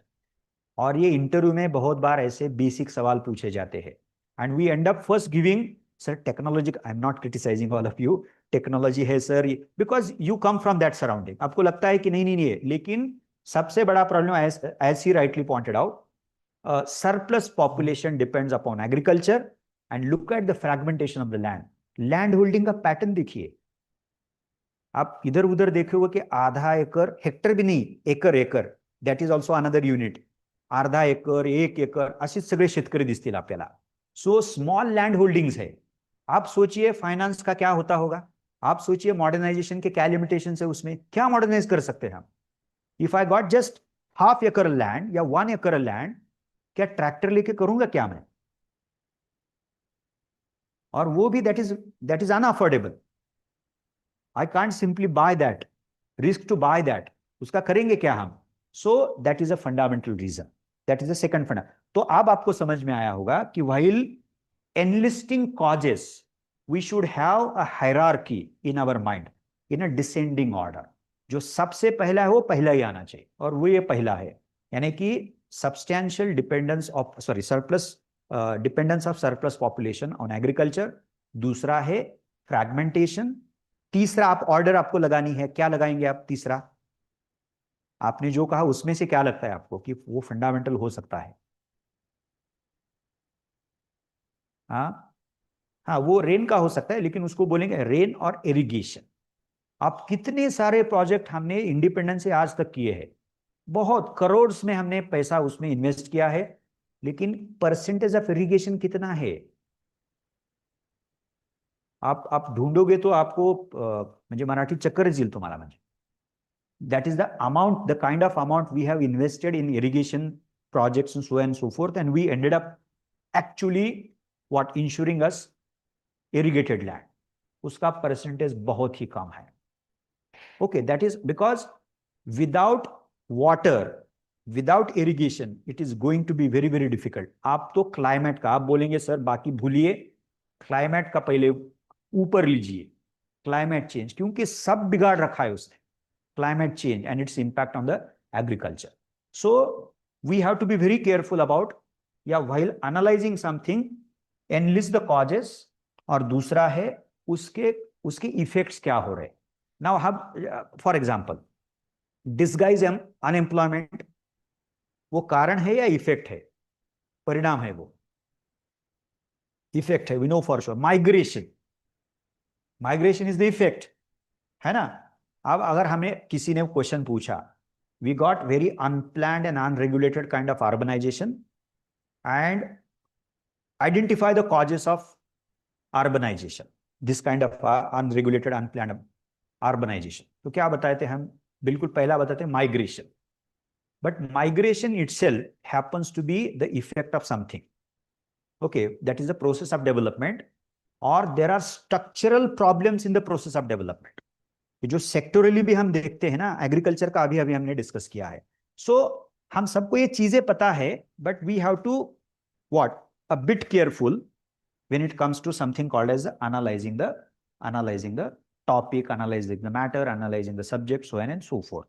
और ये इंटरव्यू में बहुत बार ऐसे बेसिक सवाल पूछे जाते हैं. And we end up first giving, sir technology, I am not criticising all of you, technology है sir, because you come from that surrounding. आपको लगता है कि नहीं नहीं नहीं, लेकिन सबसे बड़ा problem, as he rightly pointed out, surplus population depends upon agriculture. and look at the fragmentation of the land. Land holding का पैटर्न देखिए. आप इधर उधर देखोगे कि आधा एकड़, हेक्टर भी नहीं, acre acre, that is also another unit. अर्धा एकर, 1 एकर, असेच सगळे शेतकरी दिसतील आपल्याला. सो स्मॉल लैंड होल्डिंग्स है. आप सोचिए फाइनेंस का क्या होता होगा. आप सोचिए मॉडर्नाइजेशन के क्या लिमिटेशन है, उसमें क्या मॉडर्नाइज कर सकते हैं हम. If I got just half acre land या 1 एकर लैंड, क्या ट्रैक्टर लेके करूंगा क्या मैं? और वो भी that is unaffordable. I can't simply buy that, risk to buy that. उसका करेंगे क्या हम? So that is a fundamental reason, that is the second funda. तो अब आपको समझ में आया होगा कि while enlisting causes, we should have a hierarchy in our mind, in a descending order. जो सबसे पहला है वो पहला ही आना चाहिए, और वो ये पहला है, यानी कि substantial dependence of dependence of surplus population on agriculture. दूसरा है fragmentation. तीसरा, आप ऑर्डर आपको लगानी है, क्या लगाएंगे आप? तीसरा, आपने जो कहा उसमें से क्या लगता है आपको कि वो फंडामेंटल हो सकता है? हाँ, हाँ, वो रेन का हो सकता है, लेकिन उसको बोलेंगे रेन और इरिगेशन. आप कितने सारे प्रोजेक्ट हमने इंडिपेंडेंस से आज तक किए हैं, बहुत करोड़ में हमने पैसा उसमें इन्वेस्ट किया है, लेकिन परसेंटेज ऑफ इरिगेशन कितना है? आप ढूंढोगे तो आपको म्हणजे मराठी चक्कर येईल तुम्हाला. म्हणजे that is the amount, the kind of amount we have invested in irrigation projects and so on and so forth, and we ended up actually what ensuring us irrigated land. उसका परसेंटेज बहुत ही कम है. Okay, that is because without water, without irrigation, it is going to be very very difficult. आप तो climate का, आप बोलेंगे sir बाकी भूलिए, क्लाइमेट का पहले ऊपर लीजिए. क्लाइमेट चेंज, क्योंकि सब बिगाड़ रखा है उसने, climate change and its impact on the agriculture. So we have to be very careful about, while analyzing something, enlist the causes, और दूसरा है उसके effects क्या हो रहे. Now for example, disguise unemployment, वो कारण है या इफेक्ट है? परिणाम है वो, इफेक्ट है, we know for sure. Migration is the effect, है ना. अब अगर हमें किसी ने क्वेश्चन पूछा, we got very unplanned and unregulated kind of urbanisation and identify the causes of urbanisation, this kind of unregulated unplanned urbanisation. तो क्या बताए थे हम? बिल्कुल पहला बताते हैं migration. But migration itself happens to be the effect of something. Okay, that is the process of development, और there are structural problems in the process of development, जो सेक्टोरली भी हम देखते हैं ना, एग्रीकल्चर का अभी हमने डिस्कस किया है. सो हम सबको ये चीजें पता है, but we have to what a bit careful when it comes to something called as analysing the topic, analysing the matter, analysing the subject, so and so forth.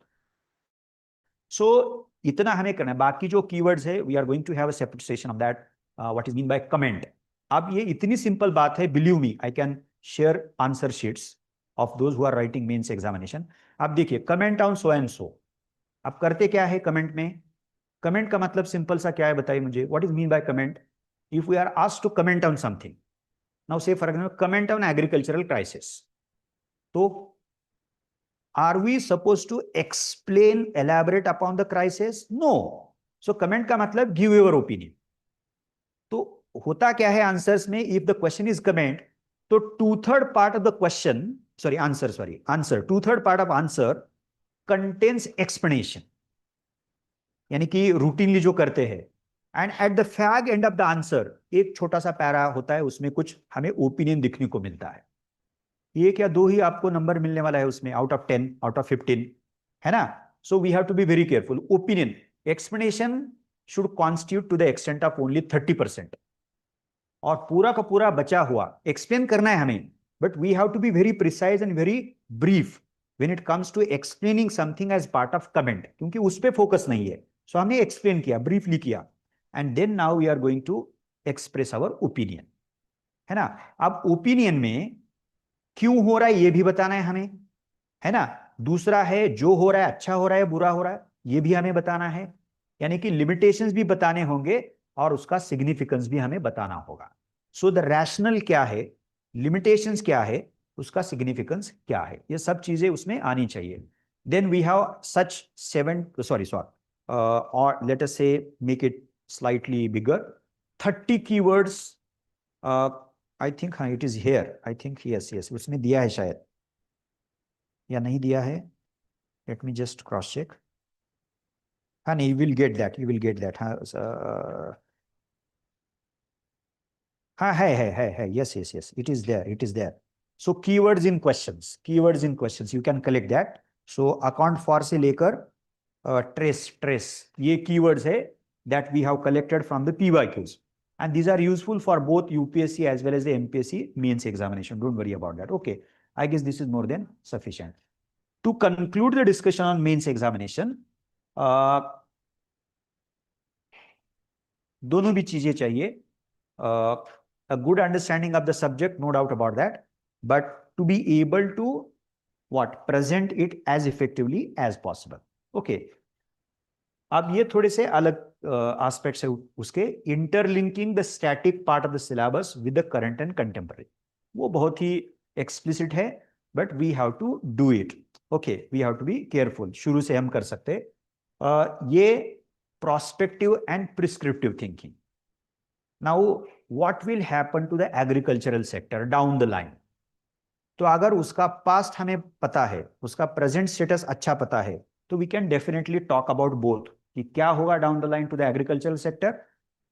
So इतना हमें करना है. बाकी जो कीवर्ड्स है, we are going to have a separate session of that, what is mean by comment. अब ये इतनी सिंपल बात है, believe me, I can share answer sheets of those who are writing mains examination. अब देखिए, comment on so and सो. अब करते क्या है कमेंट में? कमेंट का मतलब सिंपल सा क्या है, बताइए मुझे. What is mean by comment? If we are asked to comment on something, now say for example comment on agricultural crisis, तो are we suppose to explain, elaborate upon the crisis? No. So comment का मतलब give your opinion. तो होता क्या है answers में, if the question is comment, तो 2/3 part of the question, answer 2/3 part of answer contains explanation, यानी कि रूटीनली जो करते हैं. And at the fag end of the answer एक छोटा सा पैरा होता है, उसमें कुछ हमें ओपिनियन दिखने को मिलता है. एक या दो ही आपको नंबर मिलने वाला है उसमें, आउट ऑफ 10, आउट ऑफ 15, है ना. So we have to be very careful. Opinion, explanation should constitute to the extent of only 30%, और पूरा का पूरा बचा हुआ एक्सप्लेन करना है हमें, but we have to be very precise and very brief when it comes to explaining something as part of comment, क्योंकि उस पे फोकस नहीं है. सो हमने एक्सप्लेन किया, ब्रीफली किया, and then now we are going to express our opinion, है ना. अब ओपिनियन में क्यों हो रहा है ये भी बताना है हमें, है ना. दूसरा है जो हो रहा है, अच्छा हो रहा है, बुरा हो रहा है, ये भी हमें बताना है. यानी कि लिमिटेशंस भी बताने होंगे और उसका सिग्निफिकेंस भी हमें बताना होगा. सो द रैशनल क्या है, लिमिटेशंस क्या है, उसका सिग्निफिकेंस क्या है, ये सब चीजें उसमें आनी चाहिए. देन वी हैव सच 7, और let us say make it slightly bigger, 30 keywords. I think, हाँ it is here, I think yes उसमें दिया है शायद, या नहीं दिया है. Let me just cross check. हाँ नहीं, यू विल गेट दैट. हाँ है, yes, it is there. So keywords in questions you can collect that. So account for से लेकर ट्रेस ये कीवर्ड्स है that we have collected from the PYQs, and these are useful for both UPSC as well as the MPSC Mains examination. Don't worry about that. Okay, I guess this is more than sufficient. To conclude the discussion on Mains examination, दोनों भी चीजें चाहिए. A good understanding of the subject, no doubt about that, but to be able to present it as effectively as possible. Okay. अब ये थोड़े से अलग aspects है उसके. Interlinking the static part of the syllabus with the current and contemporary, वो बहुत ही एक्सप्लिसिट है, but we have to do it. Okay, we have to be careful. शुरू से हम कर सकते. ये prospective and prescriptive thinking. Now what will happen to the agricultural sector down the line. तो अगर उसका पास्ट हमें पता है, उसका प्रेजेंट स्टेटस अच्छा पता है, तो we can definitely talk about both, कि क्या होगा down the line to the agricultural sector.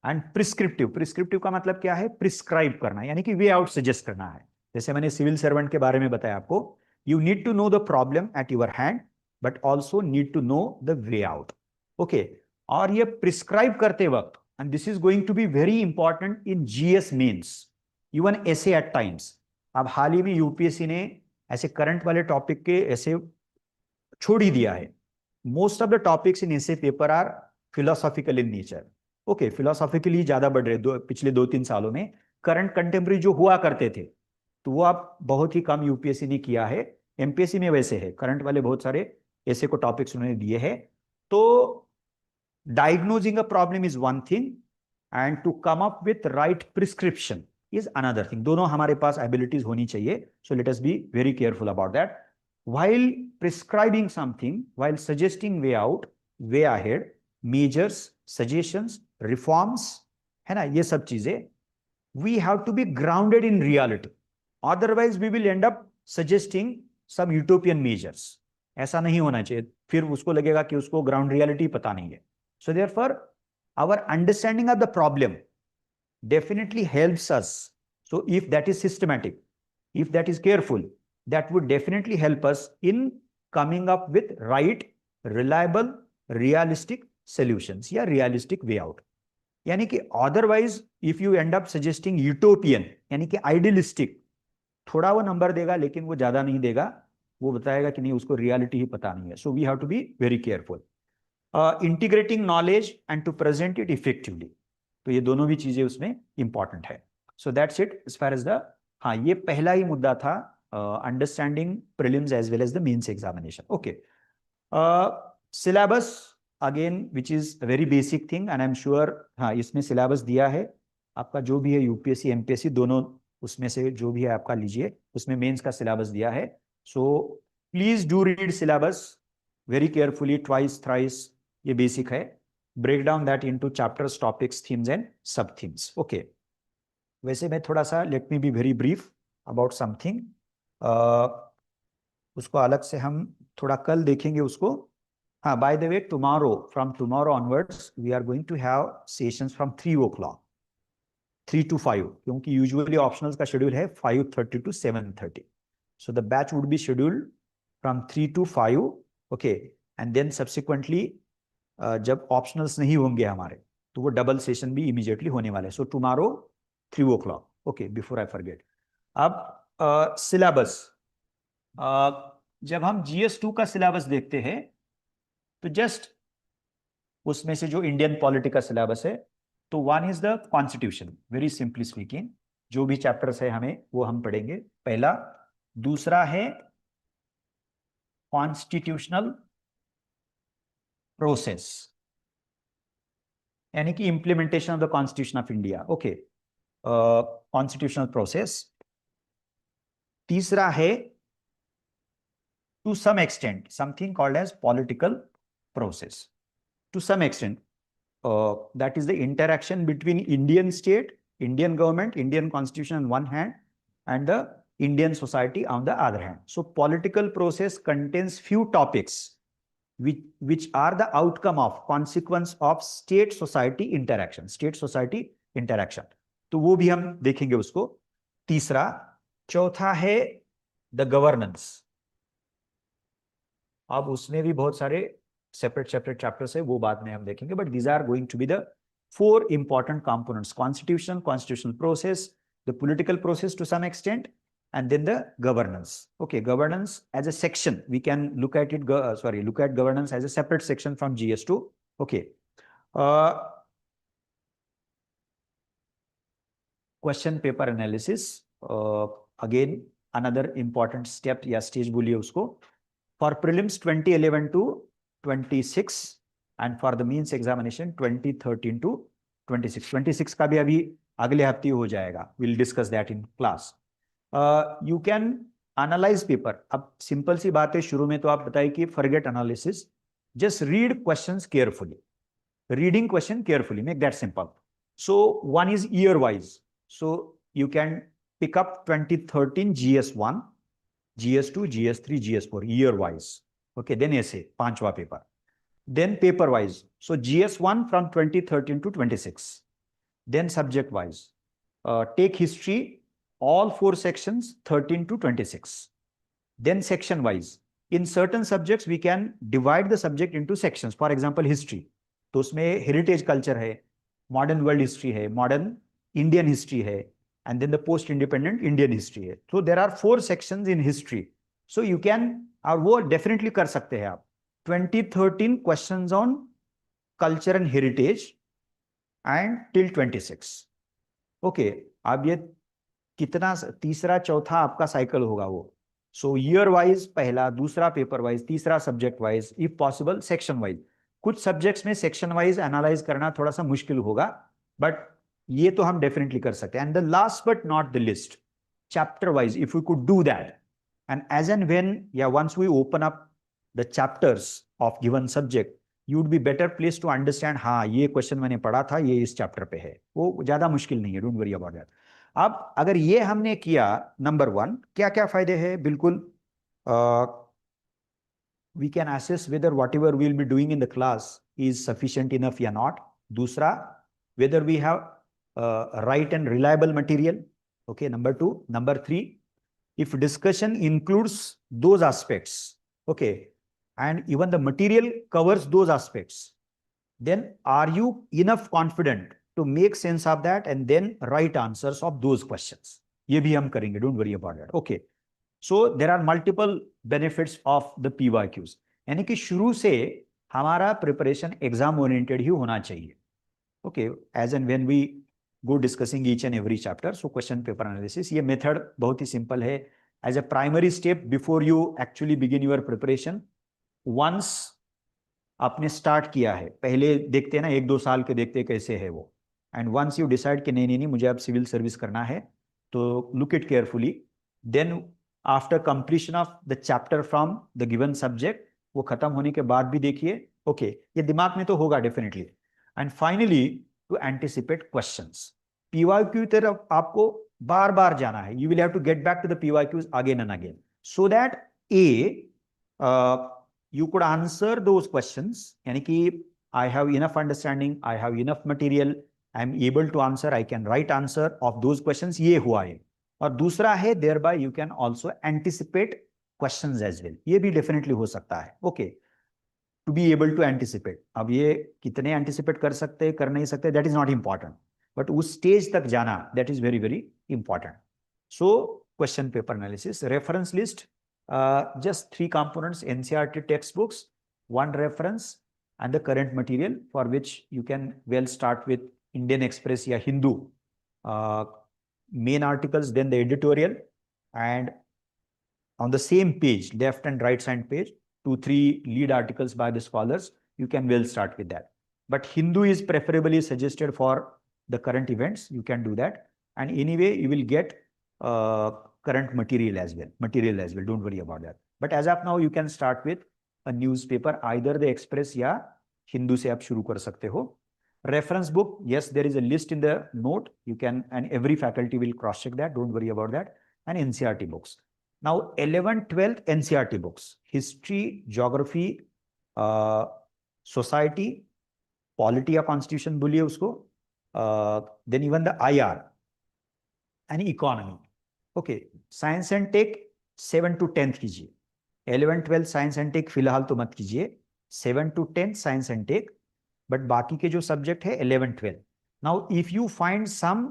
And prescriptive का मतलब क्या है? प्रिस्क्राइब करना, यानी कि वे आउट सजेस्ट करना है. जैसे मैंने सिविल सर्वेंट के बारे में बताया आपको, you need to know the problem at your hand, but also need to know the way out. Okay, और ये प्रिस्क्राइब करते वक्त, and this is going to be very important in GS mains, even essay at times. अब हाल ही में UPSC ने ऐसे current वाले टॉपिक के ऐसे छोड़ ही दिया है. Most of the topics in ऐसे paper are philosophical in nature. Okay, philosophically ज्यादा बढ़ रहे पिछले 2-3 सालों में. करंट कंटेम्प्रेरी जो हुआ करते थे तो वो आप बहुत ही कम यूपीएससी ने किया है. एमपीएससी में वैसे है, करंट वाले बहुत सारे ऐसे को टॉपिक्स उन्होंने दिए हैं. तो diagnosing a problem is one thing and to come up with right prescription is another thing. दोनों हमारे पास एबिलिटीज होनी चाहिए. So let us be very careful about that. While prescribing something, while suggesting way out, way ahead, measures, suggestions, reforms, है ना, ये सब चीजें, we have to be grounded in reality. Otherwise, we will end up suggesting some utopian measures. ऐसा नहीं होना चाहिए. फिर उसको लगेगा कि उसको ground reality पता नहीं है. So therefore, our understanding of the problem definitely helps us. So if that is systematic, if that is careful, that would definitely help us in coming up with right, reliable, realistic solutions या realistic way out. यानी कि otherwise if you end up suggesting utopian यानी कि idealistic, थोड़ा वो number देगा लेकिन वो ज्यादा नहीं देगा. वो बताएगा कि नहीं, उसको रियलिटी ही पता नहीं है. So we have to be very careful. Integrating knowledge and to present it effectively. तो ये दोनों भी चीजें उसमें इंपॉर्टेंट है. So that's it as far as the, हाँ, ये पहला ही मुद्दा था, understanding prelims as well as the mains examination. Okay, syllabus again which is very basic thing and I am sure, हाँ, इसमें सिलेबस दिया है आपका जो भी है यूपीएससी एमपीएससी दोनों, उसमें से जो भी है आपका लीजिए. उसमें मेंस का सिलेबस दिया है. So please do read syllabus very carefully, twice thrice. ये बेसिक है. Break down that into chapters, topics, themes and sub themes. Okay, वैसे मैं थोड़ा सा, let me be very brief about something. उसको अलग से हम थोड़ा कल देखेंगे उसको. हाँ, by the way, tomorrow, from tomorrow onwards we are going to have sessions from 3 o'clock, 3 to 5, क्योंकि यूजुअली ऑप्शनल्स का शेड्यूल है 5:30 to 7:30. So the batch would be scheduled from 3 to 5. Okay, and then subsequently जब optionals नहीं होंगे हमारे तो वो double session भी इमीडिएटली होने वाले. So tomorrow 3 o'clock. Okay, before I forget. अब सिलेबस, जब हम GS2 का सिलेबस देखते हैं तो जस्ट उसमें से जो इंडियन पॉलिटी का सिलेबस है, तो one is the constitution. Very simply speaking, जो भी चैप्टर्स है हमें वो हम पढ़ेंगे पहला. दूसरा है कॉन्स्टिट्यूशनल प्रोसेस, यानी कि implementation of the constitution of India. Okay, constitutional process. तीसरा है to some extent something called as political process. To some extent, that is the interaction between Indian state, Indian government, Indian constitution on one hand, and the Indian society on the other hand. So political process contains few topics which are the outcome of consequence of state society interaction. State society interaction. तो वो भी हम देखेंगे उसको. तीसरा. चौथा है the governance. अब उसमें भी बहुत सारे सेपरेट चैप्टर्स है, वो बाद में हम देखेंगे. But these are going to be the 4 important components: constitution, constitutional process, the political process to some extent, and then the governance. Okay, governance as a section, we can look at it, look at governance as a separate section from GS2. Okay. Question paper analysis, again another important step या stage बोलिए उसको, for prelims 2011 to 26 and for the means examination 2013 to 26. 26 का भी अभी अगले हफ्ते हो जाएगा. We'll discuss that in class. You can analyze paper. अब सिंपल सी बात है, शुरू में तो आप बताइए कि forget analysis, just read questions carefully. Reading question carefully, make that simple. So one is year wise. So you can pick up 2013 GS1, GS2, GS3, GS4 year wise. Okay, then essay, पांचवा paper. Then paper wise. So GS1 from 2013 to 26. Then subject wise. Take history, all 4 sections, 13 to 26. Then section wise. In certain subjects, we can divide the subject into sections. For example, history. तो उसमें heritage culture है, modern world history है, modern Indian history है, and then the post-independent Indian history है. So there are 4 sections in history. So you can, और वो definitely कर सकते हैं आप। 2013 questions on culture and heritage and till 26। Okay, अब ये कितना, तीसरा चौथा आपका साइकिल होगा वो। सो ईयर वाइज पहला, दूसरा पेपर वाइज, तीसरा subject wise, if possible section wise. कुछ सब्जेक्ट्स में सेक्शन वाइज एनालाइज करना थोड़ा सा मुश्किल होगा, बट ये तो हम डेफिनेटली कर सकते हैं। And the last but not the list, chapter wise, if we could do that, and when, yeah, once we open up the chapters of given subject, you would be better placed to understand, हाँ ये question मैंने पढ़ा था, ये इस chapter पे है। वो ज्यादा मुश्किल नहीं है, डोंट वरी अबाउट दैट। अब अगर ये हमने किया, नंबर वन, क्या क्या फायदे हैं? बिल्कुल, we can assess whether whatever we will be doing in the class is sufficient enough or not. दूसरा, whether we have right and reliable material. Okay, number two. Number three, if discussion includes those aspects, okay, and even the material covers those aspects, then are you enough confident to make sense of that and then write answers of those questions? ये भी हम करेंगे, don't worry about that. Okay, so there are multiple benefits of the PYQs, यानी कि शुरू से हमारा preparation exam oriented ही होना चाहिए। Okay, as and when we go discussing each and every chapter, so question paper analysis, ये method बहुत ही सिंपल है। As a primary step before you actually begin your preparation, once आपने start किया है, पहले देखते हैं ना, 1-2 साल के देखते कैसे है वो, एंड वंस यू डिसाइड कि नहीं नहीं नहीं मुझे अब सिविल सर्विस करना है, तो look it carefully. Then after completion of the chapter from the given subject, वो खत्म होने के बाद भी देखिए, ओके, ये दिमाग में तो होगा definitely. And finally to anticipate questions, PYQ की तरफ आपको बार बार जाना है। You will have to get back to the PYQs again and again, so that you could answer those questions, यानी कि I have enough understanding, I have enough material, I am able to answer, I can write answer of those questions, ये हुआ है। और दूसरा है, thereby you can also anticipate questions as well, ये भी definitely हो सकता है। okay, to be able to anticipate, अब ये कितने anticipate कर सकते, कर नहीं सकते, that is not important, but उस stage तक जाना, that is very very important। so question paper analysis, reference list, just 3 components: NCERT textbooks, 1 reference, and the current material, for which you can well start with Indian Express या Hindu main articles, then the editorial, and on the same page, left and right side page, 2-3 lead articles by the scholars. You can well start with that. But Hindu is preferably suggested for the current events. You can do that, and anyway you will get current material as well. Don't worry about that. But as of now, you can start with a newspaper, either the Express या Hindu से आप शुरू कर सकते हो. Reference book, yes, there is a list in the note. You can, and every faculty will cross check that. Don't worry about that. And NCERT books. Now 11th, 12th NCERT books: history, geography, society, polity या constitution बोलिए उसको, then even the IR and economy. Okay, science and tech 7 to 10 कीजिए, 11, 12 science and take फिलहाल तो मत कीजिए, 7 to 10 science and tech, but बाकी के जो सब्जेक्ट है 11, 12। Now if you find some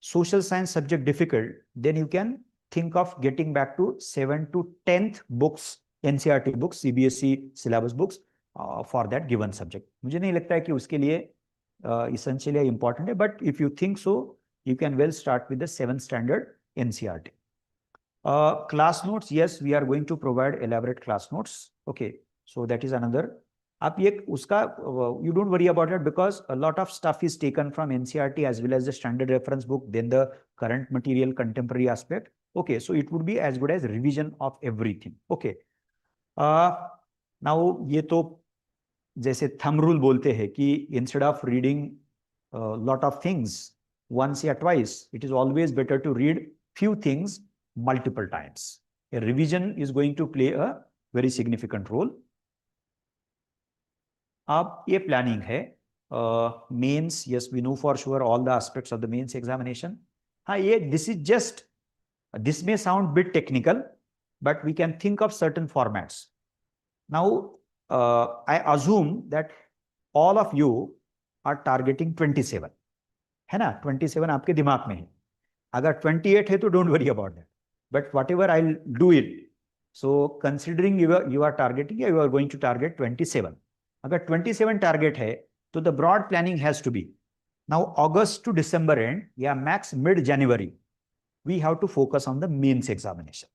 social science subject difficult, then you can think of getting back to 7 to 10th books, NCERT books, CBSE syllabus books for that given subject. मुझे नहीं लगता है कि उसके लिए essentially important है, but if you think so, you can well start with the 7th standard NCERT. Class notes, yes, we are going to provide elaborate class notes. Okay, so that is another. आप ये उसका you don't worry about it, because a lot of stuff is taken from NCERT as well as the standard reference book, then the current material, contemporary aspect. Okay, so it would be as good as revision of everything. Okay, now ये तो जैसे thumb rule बोलते हैं कि instead of reading lot of things once or twice, it is always better to read few things multiple times. A revision is going to play a very significant role. अब ये planning है mains, yes we know for sure all the aspects of the mains examination. हाँ, ये this is just, this may sound bit technical, but we can think of certain formats. Now I assume that all of you are targeting 27, है ना? 27 आपके दिमाग में है। अगर 28 है तो don't worry about that, but what ever I do it, So considering you are targeting, you are going to target 27. अगर 27 target है, तो the broad planning has to be now August to December end, या max mid January, we have to focus on the mains examination.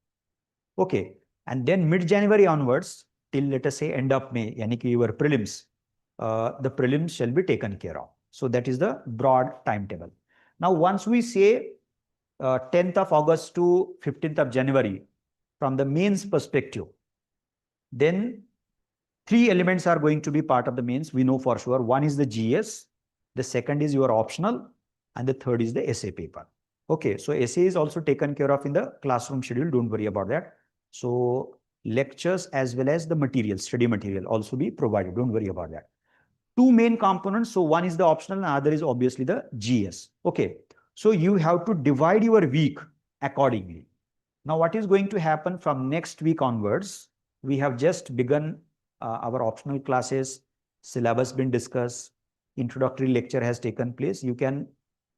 Okay, and then mid January onwards till let us say end of May, yani ki your prelims, the prelims shall be taken care of. So that is the broad timetable. Now once we say 10th of August to 15th of January, from the mains perspective, then three elements are going to be part of the mains. We know for sure. One is the GS, the second is your optional, and the third is the essay paper. Okay, so essay is also taken care of in the classroom schedule. Don't worry about that. So lectures as well as the material, study material also be provided. Don't worry about that. Two main components. So one is the optional and other is obviously the GS. Okay, so you have to divide your week accordingly. Now, what is going to happen from next week onwards? We have just begun our optional classes, syllabus been discussed, introductory lecture has taken place. You can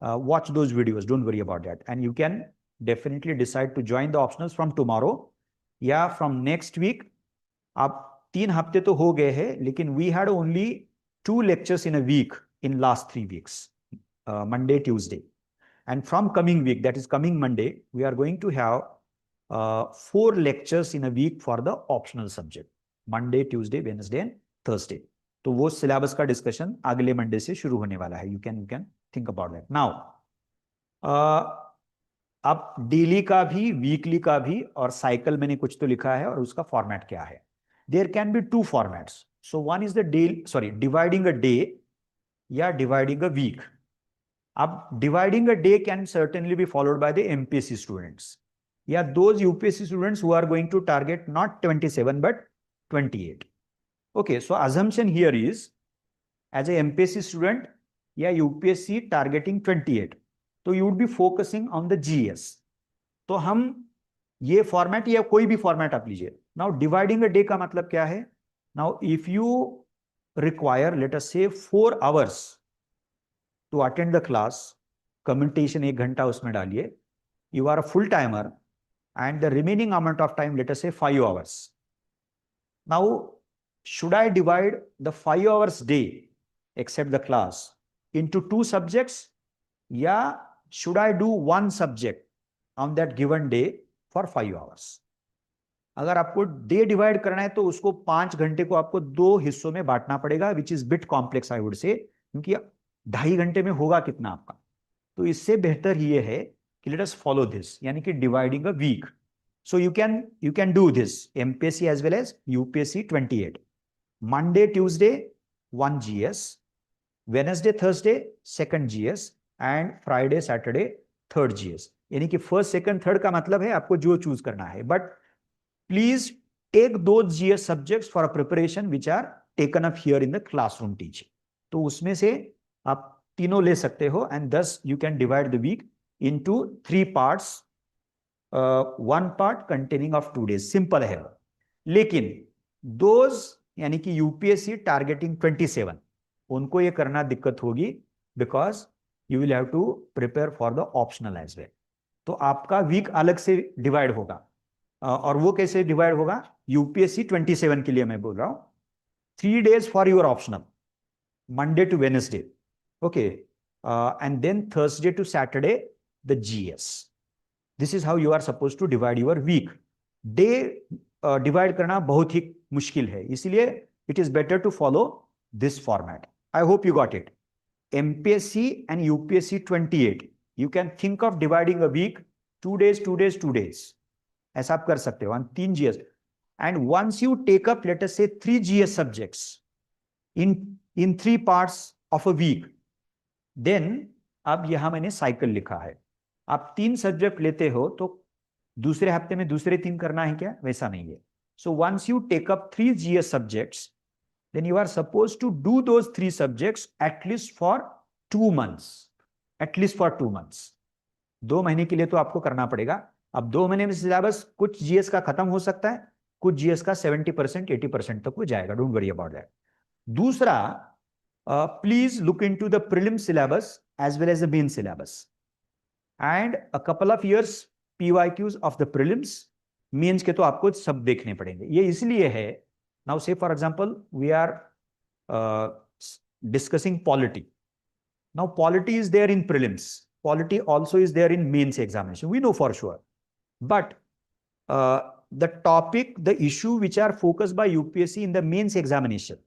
watch those videos. Don't worry about that. And you can definitely decide to join the optionals from tomorrow. Yeah, from next week. अब 3 हफ्ते तो हो गए हैं, लेकिन we had only 2 lectures in a week in last 3 weeks, Monday, Tuesday. And from coming week, that is coming Monday, we are going to have 4 lectures in a week for the optional subject. Monday, Tuesday, Wednesday and Thursday. तो वो syllabus का discussion अगले Monday से शुरू होने वाला है. You can think about that. Now, अब डेली का भी, वीकली का भी और साइकिल मैंने कुछ तो लिखा है और उसका फॉर्मेट क्या है. There can be 2 formats. So one is the dividing a day या dividing a week. अब dividing a day can certainly be followed by the MPSC students. Yeah, those UPSC students who are going to target not 27 but 28. Okay, so assumption here is as a MPSC student, yeah, UPSC targeting 28. So you would be focusing on the GS. तो हम ये format या कोई भी format आप लीजिए. Now dividing a day का मतलब क्या है? Now if you require let us say 4 hours to attend the class, commutation 1 घंटा उसमें डालिए, you are a full timer and the remaining amount of time let us say 5 hours. Now should I divide the 5 hours day except the class into 2 subjects? Yeah, should I do 1 subject on that given day for 5 hours? अगर आपको day divide करना है तो उसको 5 घंटे को आपको 2 हिस्सों में बांटना पड़ेगा, which is bit complex I would say, क्योंकि 2.5 घंटे में होगा कितना आपका. तो इससे बेहतर ये है कि लेट अस फॉलो दिस, यानी कि dividing a week. So you can do this MPSC as well as UPSC 28. Monday Tuesday 1 GS, Wednesday Thursday 2nd GS and Friday Saturday 3rd GS. यानी कि फर्स्ट सेकंड थर्ड का मतलब है आपको जो choose करना है. But please take those GS subjects for a preparation which are taken up here in the classroom teaching. तो उसमें से आप तीनों ले सकते हो and thus you can divide the week into 3 parts, 1 part containing of 2 days. Simple है. लेकिन those यानी कि UPSC targeting 27, उनको ये करना दिक्कत होगी because you will have to prepare for the optional as well. तो आपका वीक अलग से डिवाइड होगा. और वो कैसे डिवाइड होगा? यूपीएससी 27 के लिए मैं बोल रहा हूं. 3 days for your optional, Monday to Wednesday, okay, and then Thursday to Saturday the GS. This is how you are suppose to divide your week. Day divide करना बहुत ही मुश्किल है, इसीलिए it is better to follow this format. I hope you got it. MPSC and UPSC 28, you can think of dividing a week 2 days 2 days 2 days. ऐसा आप कर सकते हो. 3 GS and once you take up let us say 3 GS subjects in 3 parts of a week, then अब यहां मैंने cycle लिखा है. आप 3 सब्जेक्ट लेते हो तो दूसरे हफ्ते में दूसरे 3 करना है क्या? वैसा नहीं है. So once you take up 3 GS subjects, then you are supposed to do those 3 subjects at least for 2 months. At least for 2 months. 2 महीने के लिए तो आपको करना पड़ेगा. अब 2 महीने में सिलेबस कुछ जीएस का खत्म हो सकता है, कुछ जीएस का 70% 80% तक हो जाएगा. Don't worry about that. दूसरा, please look into the prelim syllabus as well as the main syllabus and a couple of years PYQs of the prelims mains के तो आपको सब देखने पड़ेंगे। ये इसलिए है, now say for example we are discussing polity. Now, polity is there in prelims. Polity also is there in mains examination. We know for sure. But the topic, the issue which are focused by UPSC in the mains examination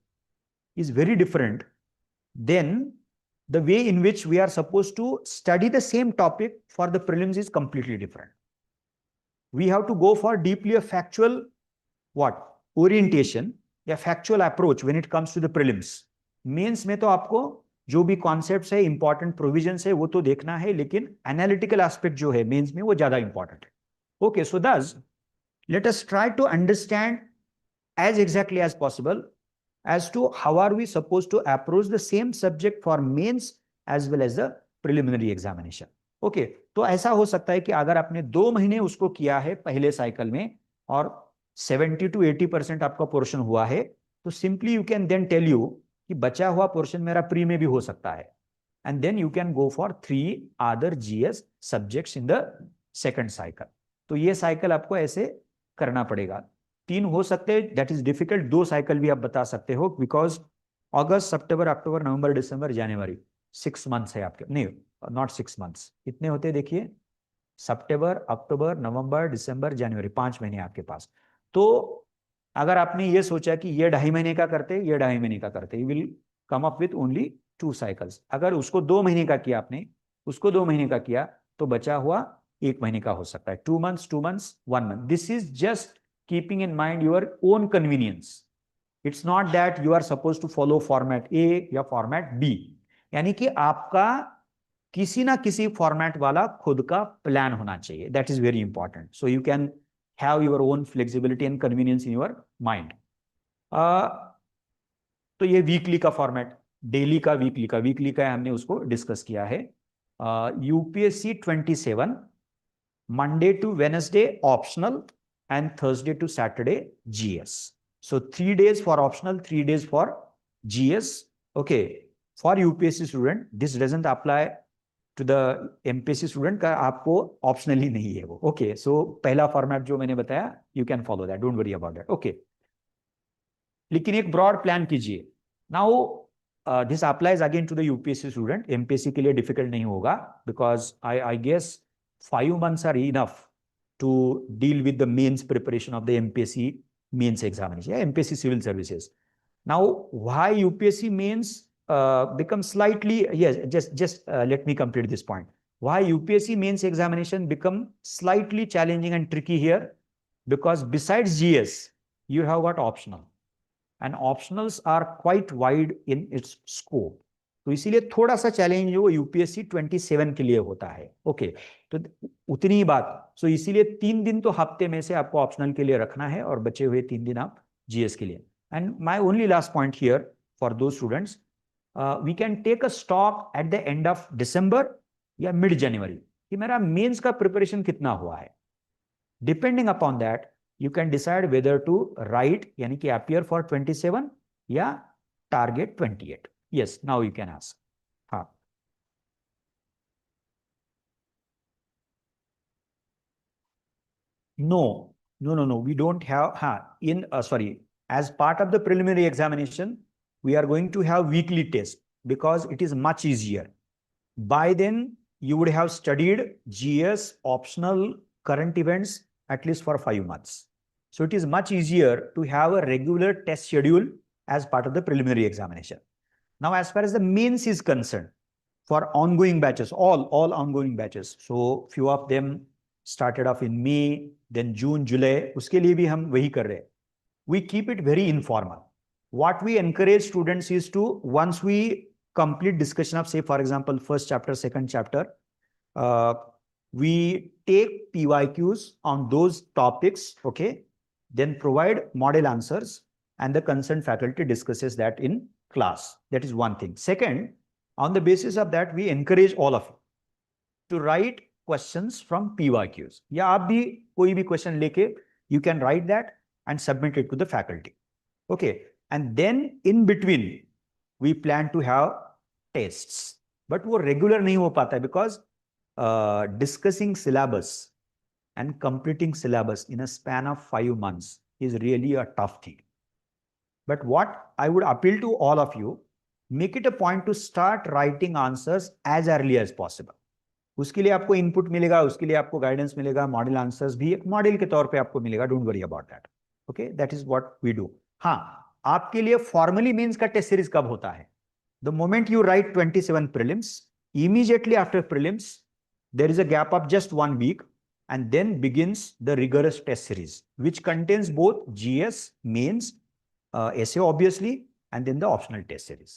is very different than the way in which we are supposed to study the same topic for the prelims is completely different. We have to go for deeply a factual what? Orientation, या factual approach when it comes to the prelims. Mains में तो आपको जो भी concepts है, important provisions है, वो तो देखना है, लेकिन एनालिटिकल एस्पेक्ट जो है मेंस में वो ज्यादा इंपॉर्टेंट है. Okay, so this let us try to understand as exactly as possible as to how are we supposed to approach the same subject for mains as well as the preliminary examination. Okay, तो ऐसा हो सकता है कि अगर आपने 2 महीने उसको किया है पहले साइकिल में और 70 to 80% आपका पोर्शन हुआ है, तो simply you can then tell you कि बचा हुआ पोर्शन मेरा प्री में भी हो सकता है, and then you can go for 3 other GS subjects in the second cycle. तो ये साइकिल आपको ऐसे करना पड़ेगा. 3 हो सकते हैं, दैट इज डिफिकल्ट. 2 साइकिल भी आप बता सकते हो, because August, September, October, November, December, January 6 months है आपके. नहीं, नॉट 6 मंथ्स, कितने होते हैं देखिए, सितंबर, अक्टूबर, नवंबर, दिसंबर, जनवरी, 5 महीने आपके पास. तो अगर आपने ये सोचा कि ये 2.5 महीने का करते, ये 2.5 महीने का करते, you will come up with only 2 cycles. अगर उसको 2 महीने का किया आपने, उसको 2 महीने का किया, तो बचा हुआ 1 महीने का हो सकता है. 2 months, 2 months, 1 month. This is just keeping in mind your own convenience. It's not that you are suppose to follow format A या फॉर्मेट बी. यानी कि आपका किसी ना किसी फॉर्मेट वाला खुद का प्लान होना चाहिए. That is very important. So you can have your own flexibility and convenience in your mind. तो ये वीकली का फॉर्मेट, डेली का, वीकली का हमने उसको डिस्कस किया है. UPSC 27 Monday to Wednesday optional and Thursday to Saturday GS. So 3 days for optional, 3 days for GS. Okay, for UPSC student this doesn't apply to the MPSC student का, आपको optional ही नहीं है वो. ओके, सो पहला format जो मैंने बताया, you can follow that, don't worry about that. Okay, लेकिन एक ब्रॉड प्लान कीजिए. Now this applies again to the UPSC student. MPSC के लिए डिफिकल्ट नहीं होगा, because I guess 5 months are enough to deal with the mains preparation of the MPSC mains examination या MPSC civil services. Now why UPSC mains become slightly, yes, just let me complete this point. Why UPSC mains examination become slightly challenging and tricky here? Because besides GS, you have got optional, and optionals are quite wide in its scope. तो इसीलिए थोड़ा सा challenge जो UPSC 27 के लिए होता है. Okay, तो उतनी ही बात. सो इसीलिए 3 दिन तो हफ्ते में से आपको ऑप्शनल के लिए रखना है, और बचे हुए 3 दिन आप जीएस के लिए. And my only last point here for those students, we can take a stock at the end of December या mid January कि मेरा मेंस का प्रिपरेशन कितना हुआ है. Depending upon that, you can decide whether to write यानी कि appear for 27 या target 28. Yes, now you can ask. हाँ. No, we don't have. Sorry, as part of the preliminary examination, we are going to have weekly test because it is much easier. By then, you would have studied GS, optional, current events at least for 5 months. So it is much easier to have a regular test schedule as part of the preliminary examination. Now, as far as the mains is concerned, for ongoing batches, all ongoing batches, so few of them started off in May, then June, July, उसके लिए भी हम वही कर रहे हैं. We keep it very informal. What we encourage students is to, once we complete discussion of, say, for example, first chapter, second chapter, we take PYQs on those topics, okay, then provide model answers, and the concerned faculty discusses that in class. That is one thing. Second, on the basis of that, we encourage all of you to write questions from PYQs. या आप भी कोई भी question लेके, you can write that and submit it to the faculty. Okay, and then in between, we plan to have tests. But वो regular नहीं हो पाता है because discussing syllabus and completing syllabus in a span of 5 months is really a tough thing. But what I would appeal to all of you, make it a point to start writing answers as early as possible. उसके लिए आपको input मिलेगा, उसके लिए आपको guidance मिलेगा, model answers भी एक मॉडल के तौर पे आपको मिलेगा. Don't worry about that. Okay, that is what we do. हाँ, आपके लिए फॉर्मली मेंस का टेस्ट सीरीज कब होता है? The moment you write 27 prelims, immediately after prelims there is a gap of just 1 week, and then begins the rigorous test series which contains both GS, mains, essay obviously, and then the optional test series.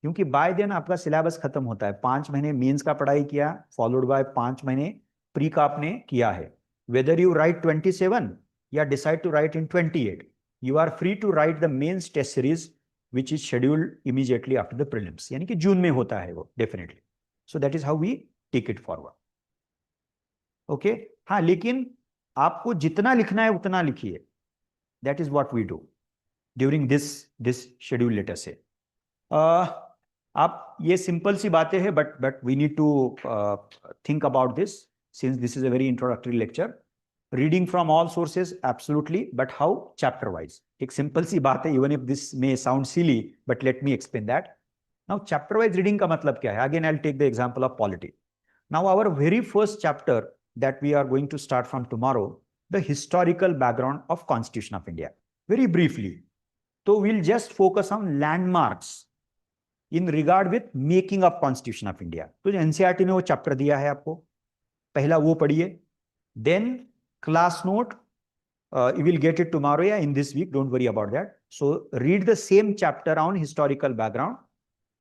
क्योंकि bye then आपका syllabus खत्म होता है. 5 महीने mains का पढ़ाई किया, followed by 5 महीने प्री का आपने किया है. वेदर यू राइट 27 या decide to write in 28, you are free to write the mains test series which is scheduled immediately after the prelims. यानी कि जून में होता है वो definitely. So that is how we take it forward. Okay? हाँ, लेकिन आपको जितना लिखना है उतना लिखिए. That is what we do during this schedule, let us say. आप ये सिंपल सी बातें हैं, but we need to think about this since this is a very introductory lecture. Reading from all sources, absolutely, but how? Chapter wise. एक simple सी बात है, even if this may sound silly, but let me explain that. Now, chapter wise reading का मतलब क्या है? Again, I'll take the example of polity. Now, our very first chapter that we are going to start from tomorrow, the historical background of Constitution of India. Very briefly. So, we'll just focus on landmarks in regard with making of Constitution of India. तो NCERT ने वो chapter दिया है आपको. पहला वो पढ़िए. Then class note, you will get it tomorrow, yeah, in this week, don't worry about that. So read the same chapter on historical background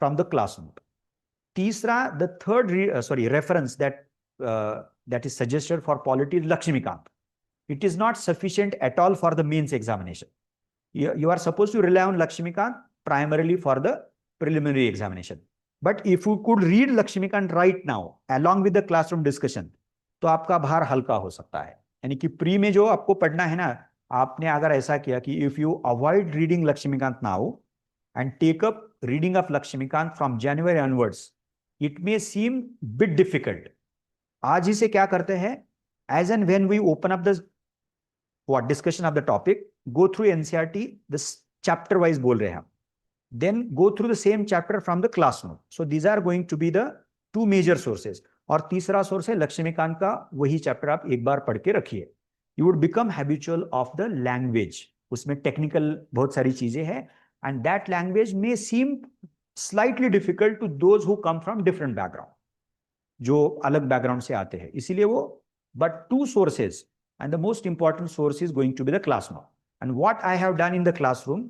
from the class note. Teesra, the third reference that is suggested for polity is Lakshmikant. It is not sufficient at all for the mains examination. You are supposed to rely on Lakshmikant primarily for the preliminary examination. But if you could read Lakshmikant right now along with the classroom discussion, तो आपका भार हल्का हो सकता है. यानी कि pre में जो आपको पढ़ना है ना, आपने अगर ऐसा किया कि if you avoid reading Laxmikanth now and take up reading of Laxmikanth from January onwards, it may seem bit difficult. आज ही से क्या करते हैं, as and when we open up the what discussion of the topic, go through NCERT, the chapter wise बोल रहे हैं हम, then go through the same chapter from the class note. So these are going to be the 2 major sources. और तीसरा source है लक्ष्मीकांत का, वही chapter आप एक बार पढ़ के रखिए. You would become habitual of the language. उसमें टेक्निकल बहुत सारी चीजें हैं, and that language may seem slightly difficult to those who come from different background, जो अलग बैकग्राउंड से आते हैं. इसीलिए वो, but 2 sources, and the most important source is going to be the class note. And what I have done in the classroom,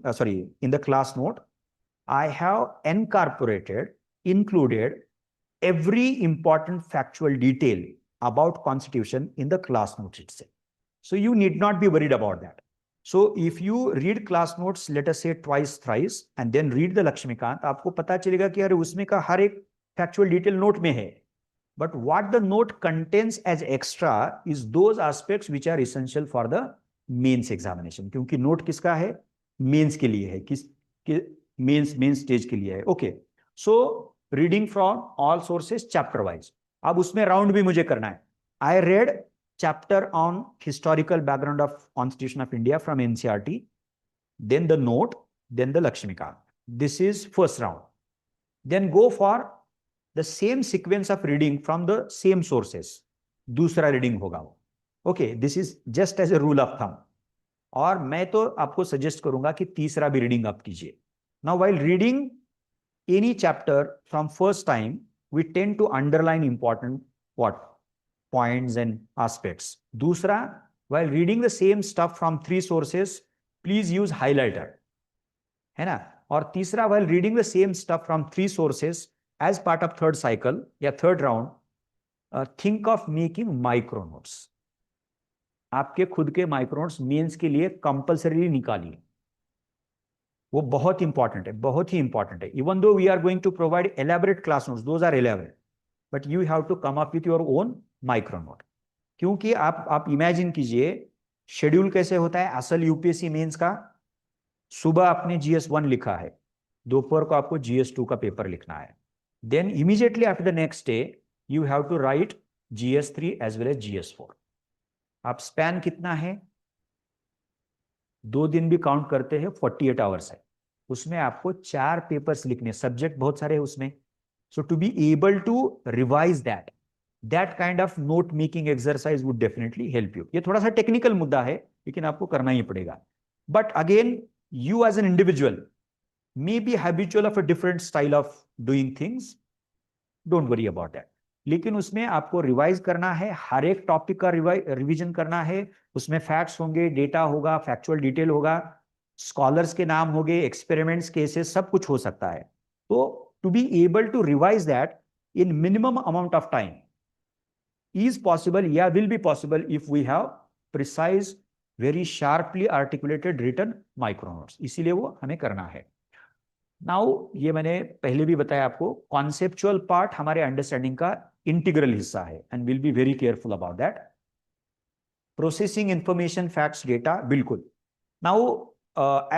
in the class note, I have incorporated, included every important factual detail about Constitution in the class notes itself. So you need not be worried about that. So if you read class notes, let us say twice, thrice, and then read the Lakshmikant, आपको पता चलेगा कि अरे उसमें का हर एक factual detail note में है. But what the note contains as extra is those aspects which are essential for the mains examination. क्योंकि note किसका है? Mains के लिए है. main stage के लिए है. Okay. So reading from all sources chapter wise. अब उसमें राउंड भी मुझे करना है. I read chapter on historical background of constitution of India from NCERT, then the note, then the Laxmikanth. This is first round. Then go for the same sequence of reading from the same sources. दूसरा reading होगा वो. Okay, this is just as a rule of thumb. और मैं तो आपको suggest करूंगा कि तीसरा भी रीडिंग आप कीजिए. Now while reading any chapter from first time, we tend to underline important points and aspects. Dusra, while reading the same stuff from 3 sources, please use highlighter, है ना. और तीसरा, while reading the same stuff from 3 sources as part of third cycle या third round, think of making micro notes. आपके खुद के micro notes mains के लिए कंपल्सरी निकालिए. वो बहुत इंपॉर्टेंट है, बहुत ही इंपॉर्टेंट है. Even though we are going to provide elaborate class notes, those are elaborate, but you have to come up with your own micro note. क्योंकि आप इमेजिन कीजिए शेड्यूल कैसे होता है. असल यूपीएससी मेंस का, सुबह आपने GS1 लिखा है, दोपहर को आपको GS2 का पेपर लिखना है. Then immediately after the next day you have to write GS3 as well as GS4. आप स्पैन कितना है, 2 दिन भी काउंट करते हैं 48 आवर्स है, उसमें आपको 4 पेपर्स लिखने, सब्जेक्ट बहुत सारे हैं उसमें. So to be able to revise that kind of note making exercise would definitely help you. ये थोड़ा सा टेक्निकल मुद्दा है लेकिन आपको करना ही पड़ेगा. But again you as an individual may be habitual of a different style of doing things, don't worry about that. लेकिन उसमें आपको रिवाइज करना है, हर एक टॉपिक का रिवीजन करना है. उसमें फैक्ट्स होंगे, डेटा होगा, फैक्चुअल डिटेल होगा, स्कॉलर्स के नाम होंगे, एक्सपेरिमेंट्स, केसेस, सब कुछ हो सकता है. तो to be able to revise that in minimum amount of time is possible, yeah, will be possible if we have precise, very sharply articulated written micro notes. इसीलिए वो हमें करना है. नाउ ये मैंने पहले भी बताया आपको, कॉन्सेप्चुअल पार्ट हमारे अंडरस्टैंडिंग का इंटीग्रल हिस्सा है and will be very careful about that. Processing information, facts, data, बिल्कुल. Now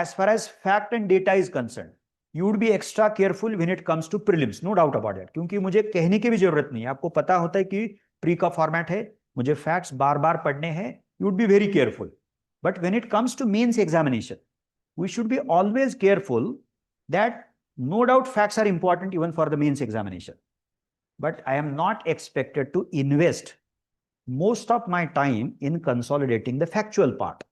as far as fact and data is concern, you would be extra careful when it comes to prelims, no doubt about it. क्योंकि मुझे कहने की भी जरूरत नहीं है, आपको पता होता है कि प्री का फॉर्मेट है, मुझे फैक्ट्स बार बार पढ़ने हैं. You would be very careful. But when it comes to mains examination, we should be always careful that no doubt facts are important even for the mains examination. But I am not expected to invest most of my time in consolidating the factual part.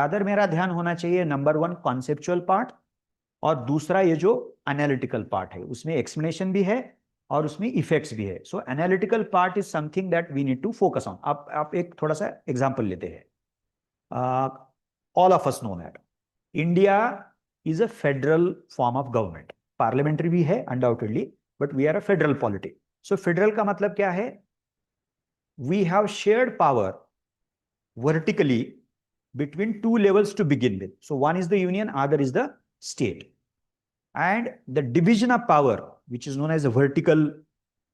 Rather मेरा ध्यान होना चाहिए number 1 conceptual part, और दूसरा ये जो analytical part है उसमें एक्सप्लेनेशन भी है और उसमें इफेक्ट्स भी है. So analytical part is something that we need to focus on. आप एक थोड़ा सा एग्जांपल लेते हैं. All of us know that India is a federal form of government. Parliamentary भी है undoubtedly, but we are a federal polity. So federal का मतलब क्या है? We have shared power vertically between 2 levels to begin with. So one is the union, other is the state. And the division of power, which is known as a vertical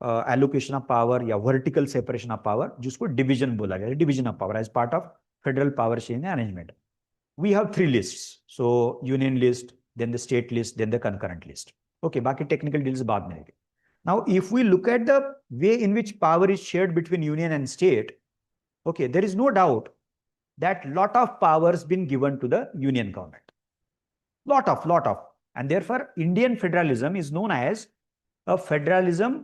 allocation of power या vertical separation of power, जिसको division बोला गया है, division of power as part of federal power sharing arrangement. We have 3 lists. So union list, then the state list, then the concurrent list. Okay, बाकी technical details बाद में आएंगे. Now, if we look at the way in which power is shared between union and state, okay, there is no doubt that lot of powers been given to the union government. Lot of. And therefore, Indian federalism is known as a federalism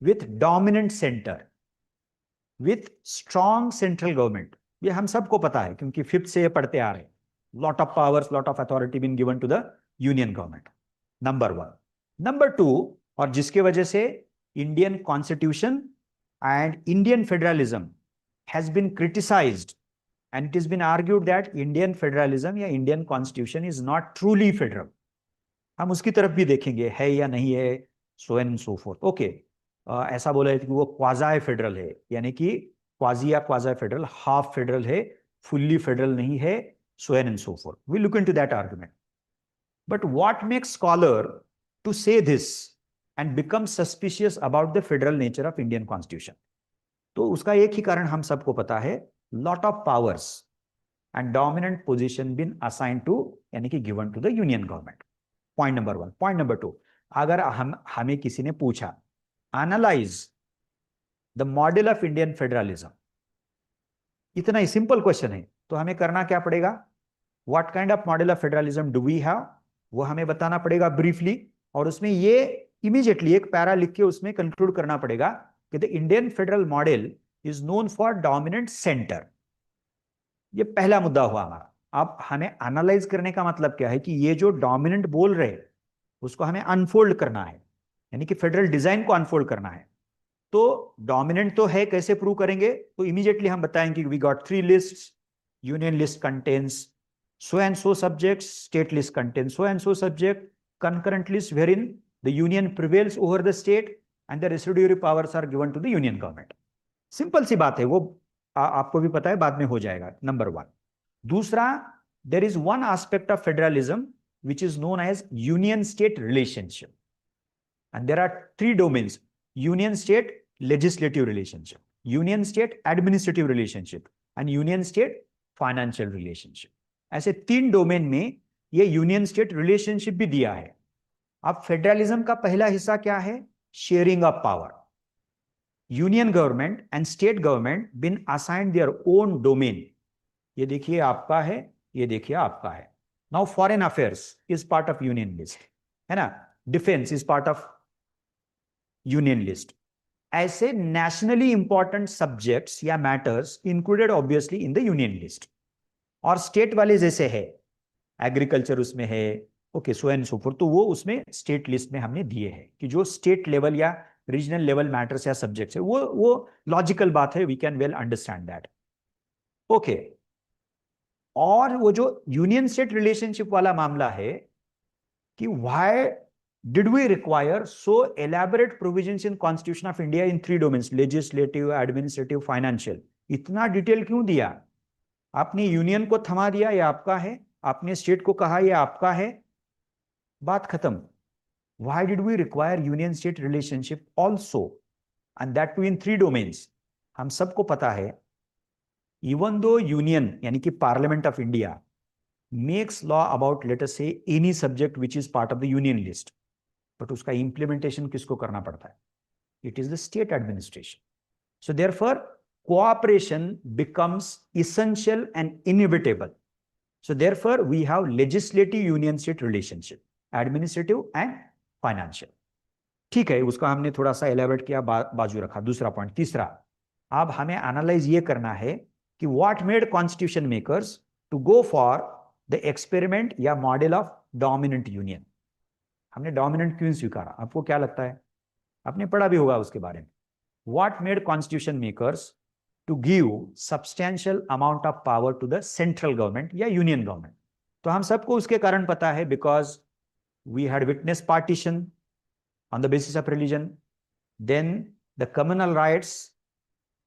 with dominant center, with strong central government. ये हम सबको पता है क्योंकि 5th से ये पढ़ते आ रहे हैं. Lot of powers, lot of authority been given to the union government. Number 1. Number 2, और जिसके वजह से Indian constitution and Indian federalism has been criticized, and it has been argued that Indian federalism या Indian constitution is not truly federal. हम उसकी तरफ भी देखेंगे है या नहीं है, so and so forth. Okay, ऐसा बोला है कि वो क्वाज़ाई फेडरल है, यानी कि क्वाजी या क्वाज़ाई फेडरल, हाफ फेडरल है, फुल्ली फेडरल नहीं है, so and so forth. We look into that argument. But what makes scholar to say this and become suspicious about the federal nature of Indian constitution? तो उसका एक ही कारण हम सबको पता है, lot of powers and dominant position been assigned to, यानी कि given to the union government. Point number 1. Point number 2, अगर हमें किसी ने पूछा analyze the model of Indian federalism, इतना ही सिंपल क्वेश्चन है, तो हमें करना क्या पड़ेगा? What kind of model of federalism do we have? वो हमें बताना पड़ेगा ब्रीफली, और उसमें ये इमीडिएटली एक पैरा लिख के उसमें कंक्लूड करना पड़ेगा कि the Indian federal model is known for dominant center. ये पहला मुद्दा हुआ हमारा. अब हमें एनालाइज करने का मतलब क्या है कि ये जो डोमिनेंट बोल रहे हैं उसको हमें अनफोल्ड करना है, यानी कि फेडरल डिजाइन को अनफोल्ड करना है. तो डोमिनेंट तो है, कैसे प्रूव करेंगे? तो इमीडिएटली हम बताएंगे we got 3 lists, union list contains so and so subjects, state list contains so and so subject, concurrent list wherein the union prevails over the state and the residuary powers are given to the union government. Simple सी बात है, वो आपको भी पता है, बाद में हो जाएगा. नंबर 1. दूसरा, there is one aspect of federalism which is known as union state relationship, and there are 3 domains: union state legislative relationship, union state administrative relationship, and union state financial relationship. ऐसे 3 domain में ये union state relationship भी दिया है. अब federalism का पहला हिस्सा क्या है? Sharing of power. Union government and state government been assigned their own domain. ये देखिए आपका है, ये देखिए आपका है। Now foreign affairs is part of union list, है ना। Defence is part of union list. ऐसे नेशनली इंपॉर्टेंट सब्जेक्ट्स या matters included obviously in the union list. और स्टेट वाले जैसे है, एग्रीकल्चर उसमें है, okay, so and so forth, तो वो उसमें स्टेट लिस्ट में हमने दिए हैं कि जो स्टेट लेवल या रीजनल लेवल मैटर्स या सब्जेक्ट्स है, वो लॉजिकल बात है, we can well understand that, okay. और वो जो यूनियन स्टेट रिलेशनशिप वाला मामला है कि why did we require so elaborate provisions in constitution of India in 3 domains, legislative, administrative, financial. इतना डिटेल क्यों दिया? आपने यूनियन को थमा दिया, ये आपका है, आपने स्टेट को कहा ये आपका है, बात खत्म। Why did we require union state relationship also, and that too in 3 domains? हम सबको पता है, इवन दो यूनियन यानी कि parliament of India makes law about, let us say, any subject which is part of the union list, but उसका implementation किसको करना पड़ता है? It is the state administration. So therefore cooperation becomes essential and inevitable. So therefore we have legislative union state relationship, administrative and financial. ठीक है, उसका हमने थोड़ा सा एलेबरेट किया, बाजू रखा। दूसरा पॉइंट, तीसरा, अब हमें एनालाइज ये करना है कि what made constitution makers to go for the experiment या मॉडल ऑफ डोमिनेंट यूनियन। हमने डोमिनेंट क्यों स्वीकारा? आपको क्या लगता है? आपने पढ़ा भी होगा उसके बारे में। What made constitution makers to give substantial amount of power to the central government या यूनियन गवर्नमेंट? तो हम सबको उसके कारण पता है, because we had witness partition on the basis of religion, then the communal rights,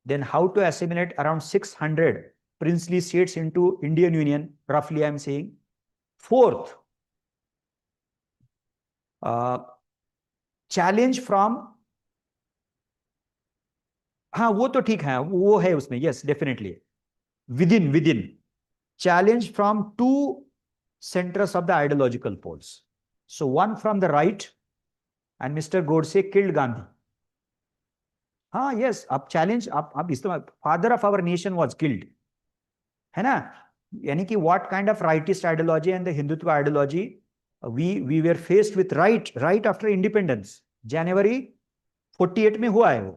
then how to assimilate around 600 princely states into Indian Union, roughly I am saying. Fourth, challenge from, हाँ वो तो ठीक है, वो है उसमें, yes definitely, within challenge from 2 centers of the ideological poles. So one from the right, and Mr. Godse killed Gandhi. हाँ yes, आप चैलेंज, आप इस्तेमाल, father of our nation was killed, है ना। यानी कि what kind of rightist ideology and the Hindutva ideology we were faced with, right after independence, जनवरी 48 में हुआ है वो,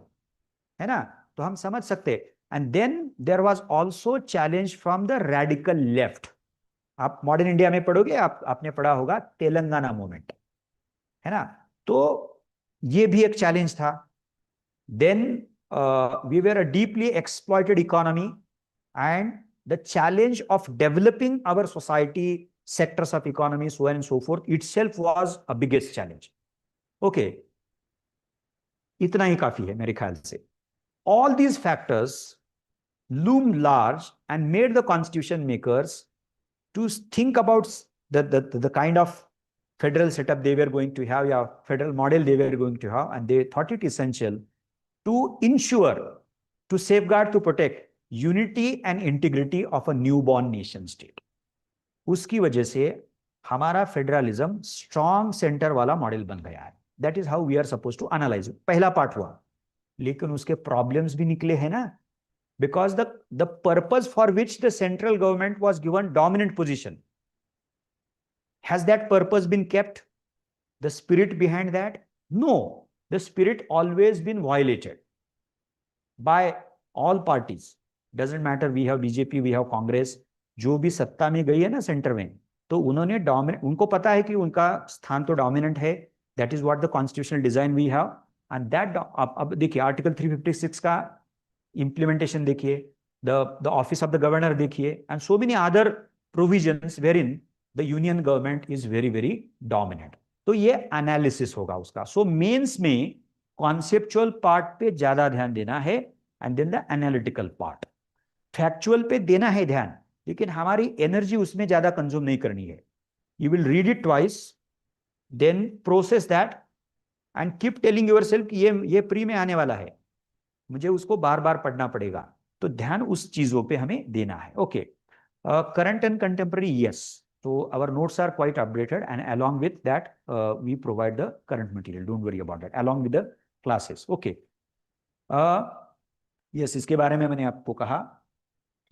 है ना। तो हम समझ सकते। And then there was also challenge from the radical left. आप मॉडर्न इंडिया में पढ़ोगे, आपने पढ़ा होगा तेलंगाना मूवमेंट, है ना। तो ये भी एक चैलेंज था। Then we were a deeply exploited economy, and the challenge of developing our society, sectors of economy, so on and so forth, itself was a biggest challenge. Okay, इतना ही काफी है मेरे ख्याल से। All these factors loom large and made the constitution makers to think about the kind of federal setup they were going to have, yeah, federal model they were going to have, and they thought it essential to ensure, to safeguard, to protect unity and integrity of a newborn nation state. उसकी वजह से हमारा federalism strong centre वाला model बन गया है। That is how we are suppose to analyse. पहला part हुआ, लेकिन उसके प्रॉब्लम्स भी निकले हैं ना, because the purpose for which the central government was given dominant position, has that purpose been kept? The spirit behind that? No, the spirit always been violated by all parties. Doesn't matter, we have BJP, we have Congress, जो भी सत्ता में गई है ना centre में, तो उन्होंने डोमिनेंट, उनको पता है कि उनका स्थान तो डोमिनेंट है, that is what the constitutional design we have, and that अब देखिए आर्टिकल 356 का इंप्लीमेंटेशन देखिए, the office of the governor देखिए, and so many other provisions were in the union government is very very dominant. तो ये analysis होगा उसका। So mains में कॉन्सेप्चुअल पार्ट पे ज्यादा ध्यान देना है, and then the analytical part. Factual पे देना है ध्यान, लेकिन हमारी एनर्जी उसमें ज्यादा कंज्यूम नहीं करनी है। You will read it twice, then process that, and keep telling yourself कि ये प्री में आने वाला है, मुझे उसको बार बार पढ़ना पड़ेगा। तो ध्यान उस चीजों पे हमें देना है। Okay, current and contemporary, yes. So our notes are quite updated, and along with that, we provide the current material. Don't worry about that. Along with the classes, okay. Yes, इसके बारे में मैंने आपको कहा,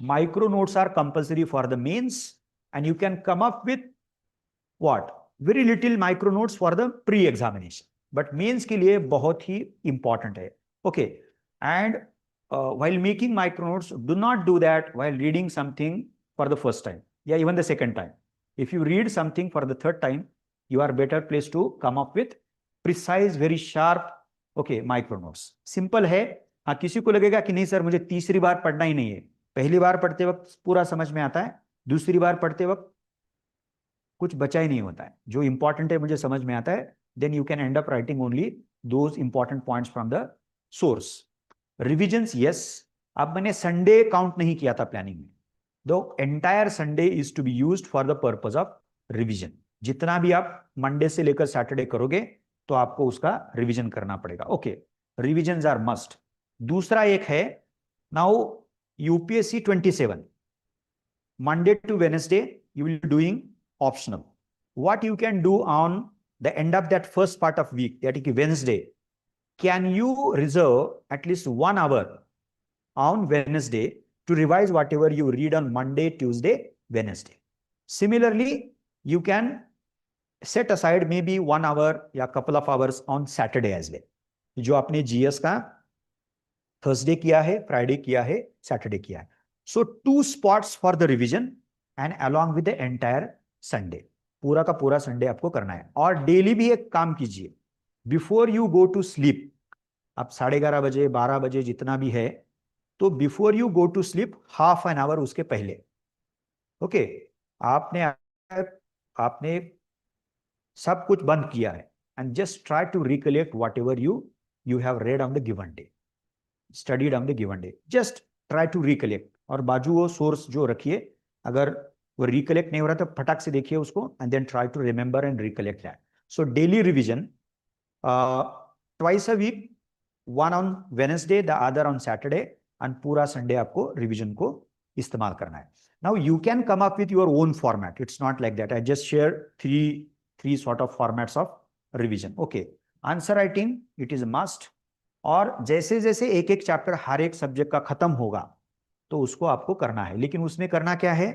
micro notes are compulsory for the mains and you can come up with what, very little micro notes for the pre examination, but mains के लिए बहुत ही इंपॉर्टेंट है. Okay, and while making micro notes, do not do that while reading something for the first time, yeah, even the second time. If you read something for the third time, you are better placed to come up with precise, very sharp, okay, micro notes. Simple है. हाँ, किसी को लगेगा कि नहीं sir मुझे तीसरी बार पढ़ना ही नहीं है, पहली बार पढ़ते वक्त पूरा समझ में आता है, दूसरी बार पढ़ते वक्त कुछ बचा ही नहीं होता है, जो इंपॉर्टेंट है मुझे समझ में आता है, then you can end up writing only those important points from the source. Revisions, yes, अब मैंने संडे काउंट नहीं किया था प्लानिंग में. दो entire Sunday is to be used for the purpose of revision. जितना भी आप मंडे से लेकर सैटरडे करोगे तो आपको उसका रिविजन करना पड़ेगा. Okay, revisions are must. दूसरा एक है, now UPSC 27 Monday to Wednesday you will be doing optional. What you can do on the end of that first part of week, that is Wednesday, can you reserve at least 1 hour on Wednesday to revise whatever you read on Monday, Tuesday, Wednesday. Similarly, you can set aside maybe 1 hour या couple of hours on Saturday as well. जो आपने GS का Thursday किया है, Friday किया है, Saturday किया है. So 2 spots for the revision and along with the entire Sunday. पूरा का पूरा संडे आपको करना है. और डेली भी एक काम कीजिए, before you go to sleep, आप 11:30 बजे 12 बजे जितना भी है, तो before you go to sleep half an hour उसके पहले, ओके, आपने आपने सब कुछ बंद किया है, and just try to recollect whatever you have read on the given day, studied on the given day. Just try to recollect, और बाजू वो सोर्स जो रखिए, अगर वो रिकलेक्ट नहीं हो रहा तो फटाक से देखिए उसको, and then try to remember and recollect that. So daily revision twice a week, one on Wednesday, the other on Saturday, and पूरा संडे आपको रिविजन को इस्तेमाल करना है. Now you can come up with your own format, it's not like that. I just share three sort of formats of revision. Okay, answer writing it is must, और जैसे जैसे एक एक चैप्टर हर एक सब्जेक्ट का खत्म होगा तो उसको आपको करना है. लेकिन उसमें करना क्या है,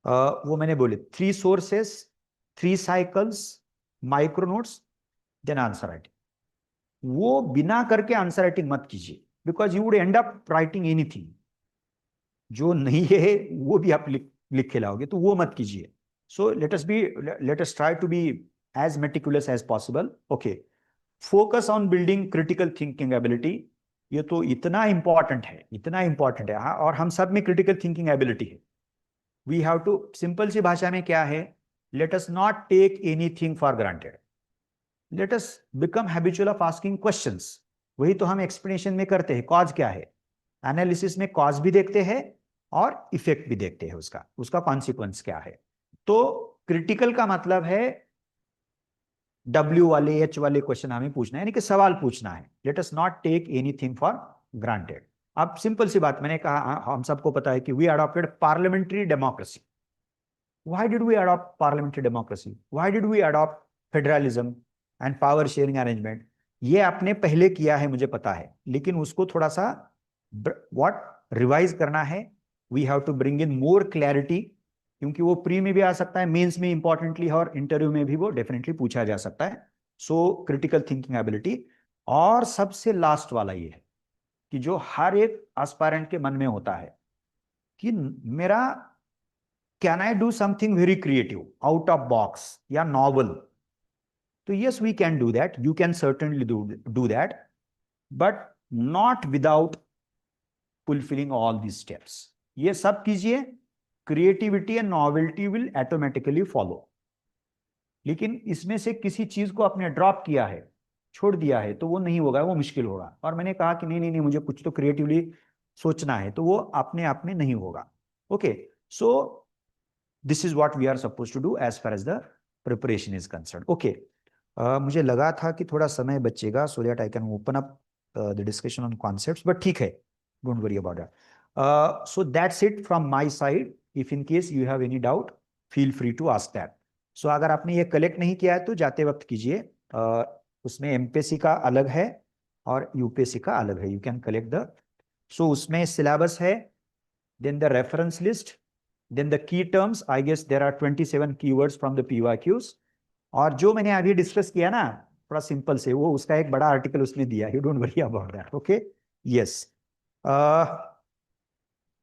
वो मैंने बोले 3 sources, 3 cycles, micro notes, then answer writing. वो बिना करके आंसर राइटिंग मत कीजिए, because you would end up writing anything. जो नहीं है वो भी आप लिख के लाओगे, तो वो मत कीजिए. So let us try to be as meticulous as possible. Okay, focus on building critical thinking ability. ये तो इतना इंपॉर्टेंट है, इतना इंपॉर्टेंट है. हाँ, और हम सब में क्रिटिकल थिंकिंग एबिलिटी है. वी हैव टू, सिंपल सी भाषा में क्या है, let us not take anything for granted. Let us become habitual of asking questions. वही तो हम एक्सप्लेनेशन में करते हैं. कॉज क्या है, एनालिसिस में कॉज भी देखते हैं और इफेक्ट भी देखते हैं, उसका कॉन्सिक्वेंस क्या है. तो क्रिटिकल का मतलब है W वाले H वाले क्वेश्चन हमें पूछना है, यानी कि सवाल पूछना है. Let us not take anything for granted. अब सिंपल सी बात, मैंने कहा हम सबको पता है कि we adopted parliamentary democracy. Why did we adopt parliamentary democracy, why did we adopt federalism and power sharing arrangement? ये आपने पहले किया है मुझे पता है, लेकिन उसको थोड़ा सा व्हाट रिवाइज करना है. We have to bring in more clarity, क्योंकि वो प्री में भी आ सकता है, मेंस में इंपॉर्टेंटली, और इंटरव्यू में भी वो डेफिनेटली पूछा जा सकता है. So critical thinking ability. और सबसे लास्ट वाला ये है कि जो हर एक एस्पायरेंट के मन में होता है कि मेरा, can I do something very creative out of box या नॉवल? तो yes, we can do that, you can certainly do that, but not without fulfilling all these steps. ये सब कीजिए, creativity and novelty will automatically follow. लेकिन इसमें से किसी चीज को आपने ड्रॉप किया है, छोड़ दिया है, तो वो नहीं होगा, वो मुश्किल होगा. और मैंने कहा कि नहीं नहीं नहीं, मुझे कुछ तो क्रिएटिवली सोचना है, तो वो अपने आप में नहीं होगा. Okay, so this is what we are suppose to do as far as the preparation is concern. Okay, मुझे लगा था कि थोड़ा समय बचेगा, so that I can open up the discussion on concepts, but ठीक है, don't worry about that. So that's it from my side. If in case you have any doubt, feel free to ask that. So अगर आपने ये collect नहीं किया है तो जाते वक्त कीजिए. उसमें एमपीएससी का अलग है और यूपीएससी का अलग है. यू कैन कलेक्ट द, सो उसमें सिलेबस है, then the reference list, then the key terms. I guess there are 27 keywords from the PYQs. और जो मैंने अभी डिस्कस किया ना थोड़ा सिंपल से, वो उसका एक बड़ा आर्टिकल उसने दिया. You don't worry about that. Okay, yes.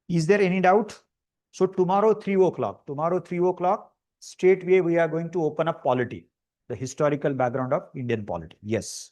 Is there any doubt? So tomorrow 3 o'clock, straight away we are going to open up polity, the historical background of Indian polity. Yes.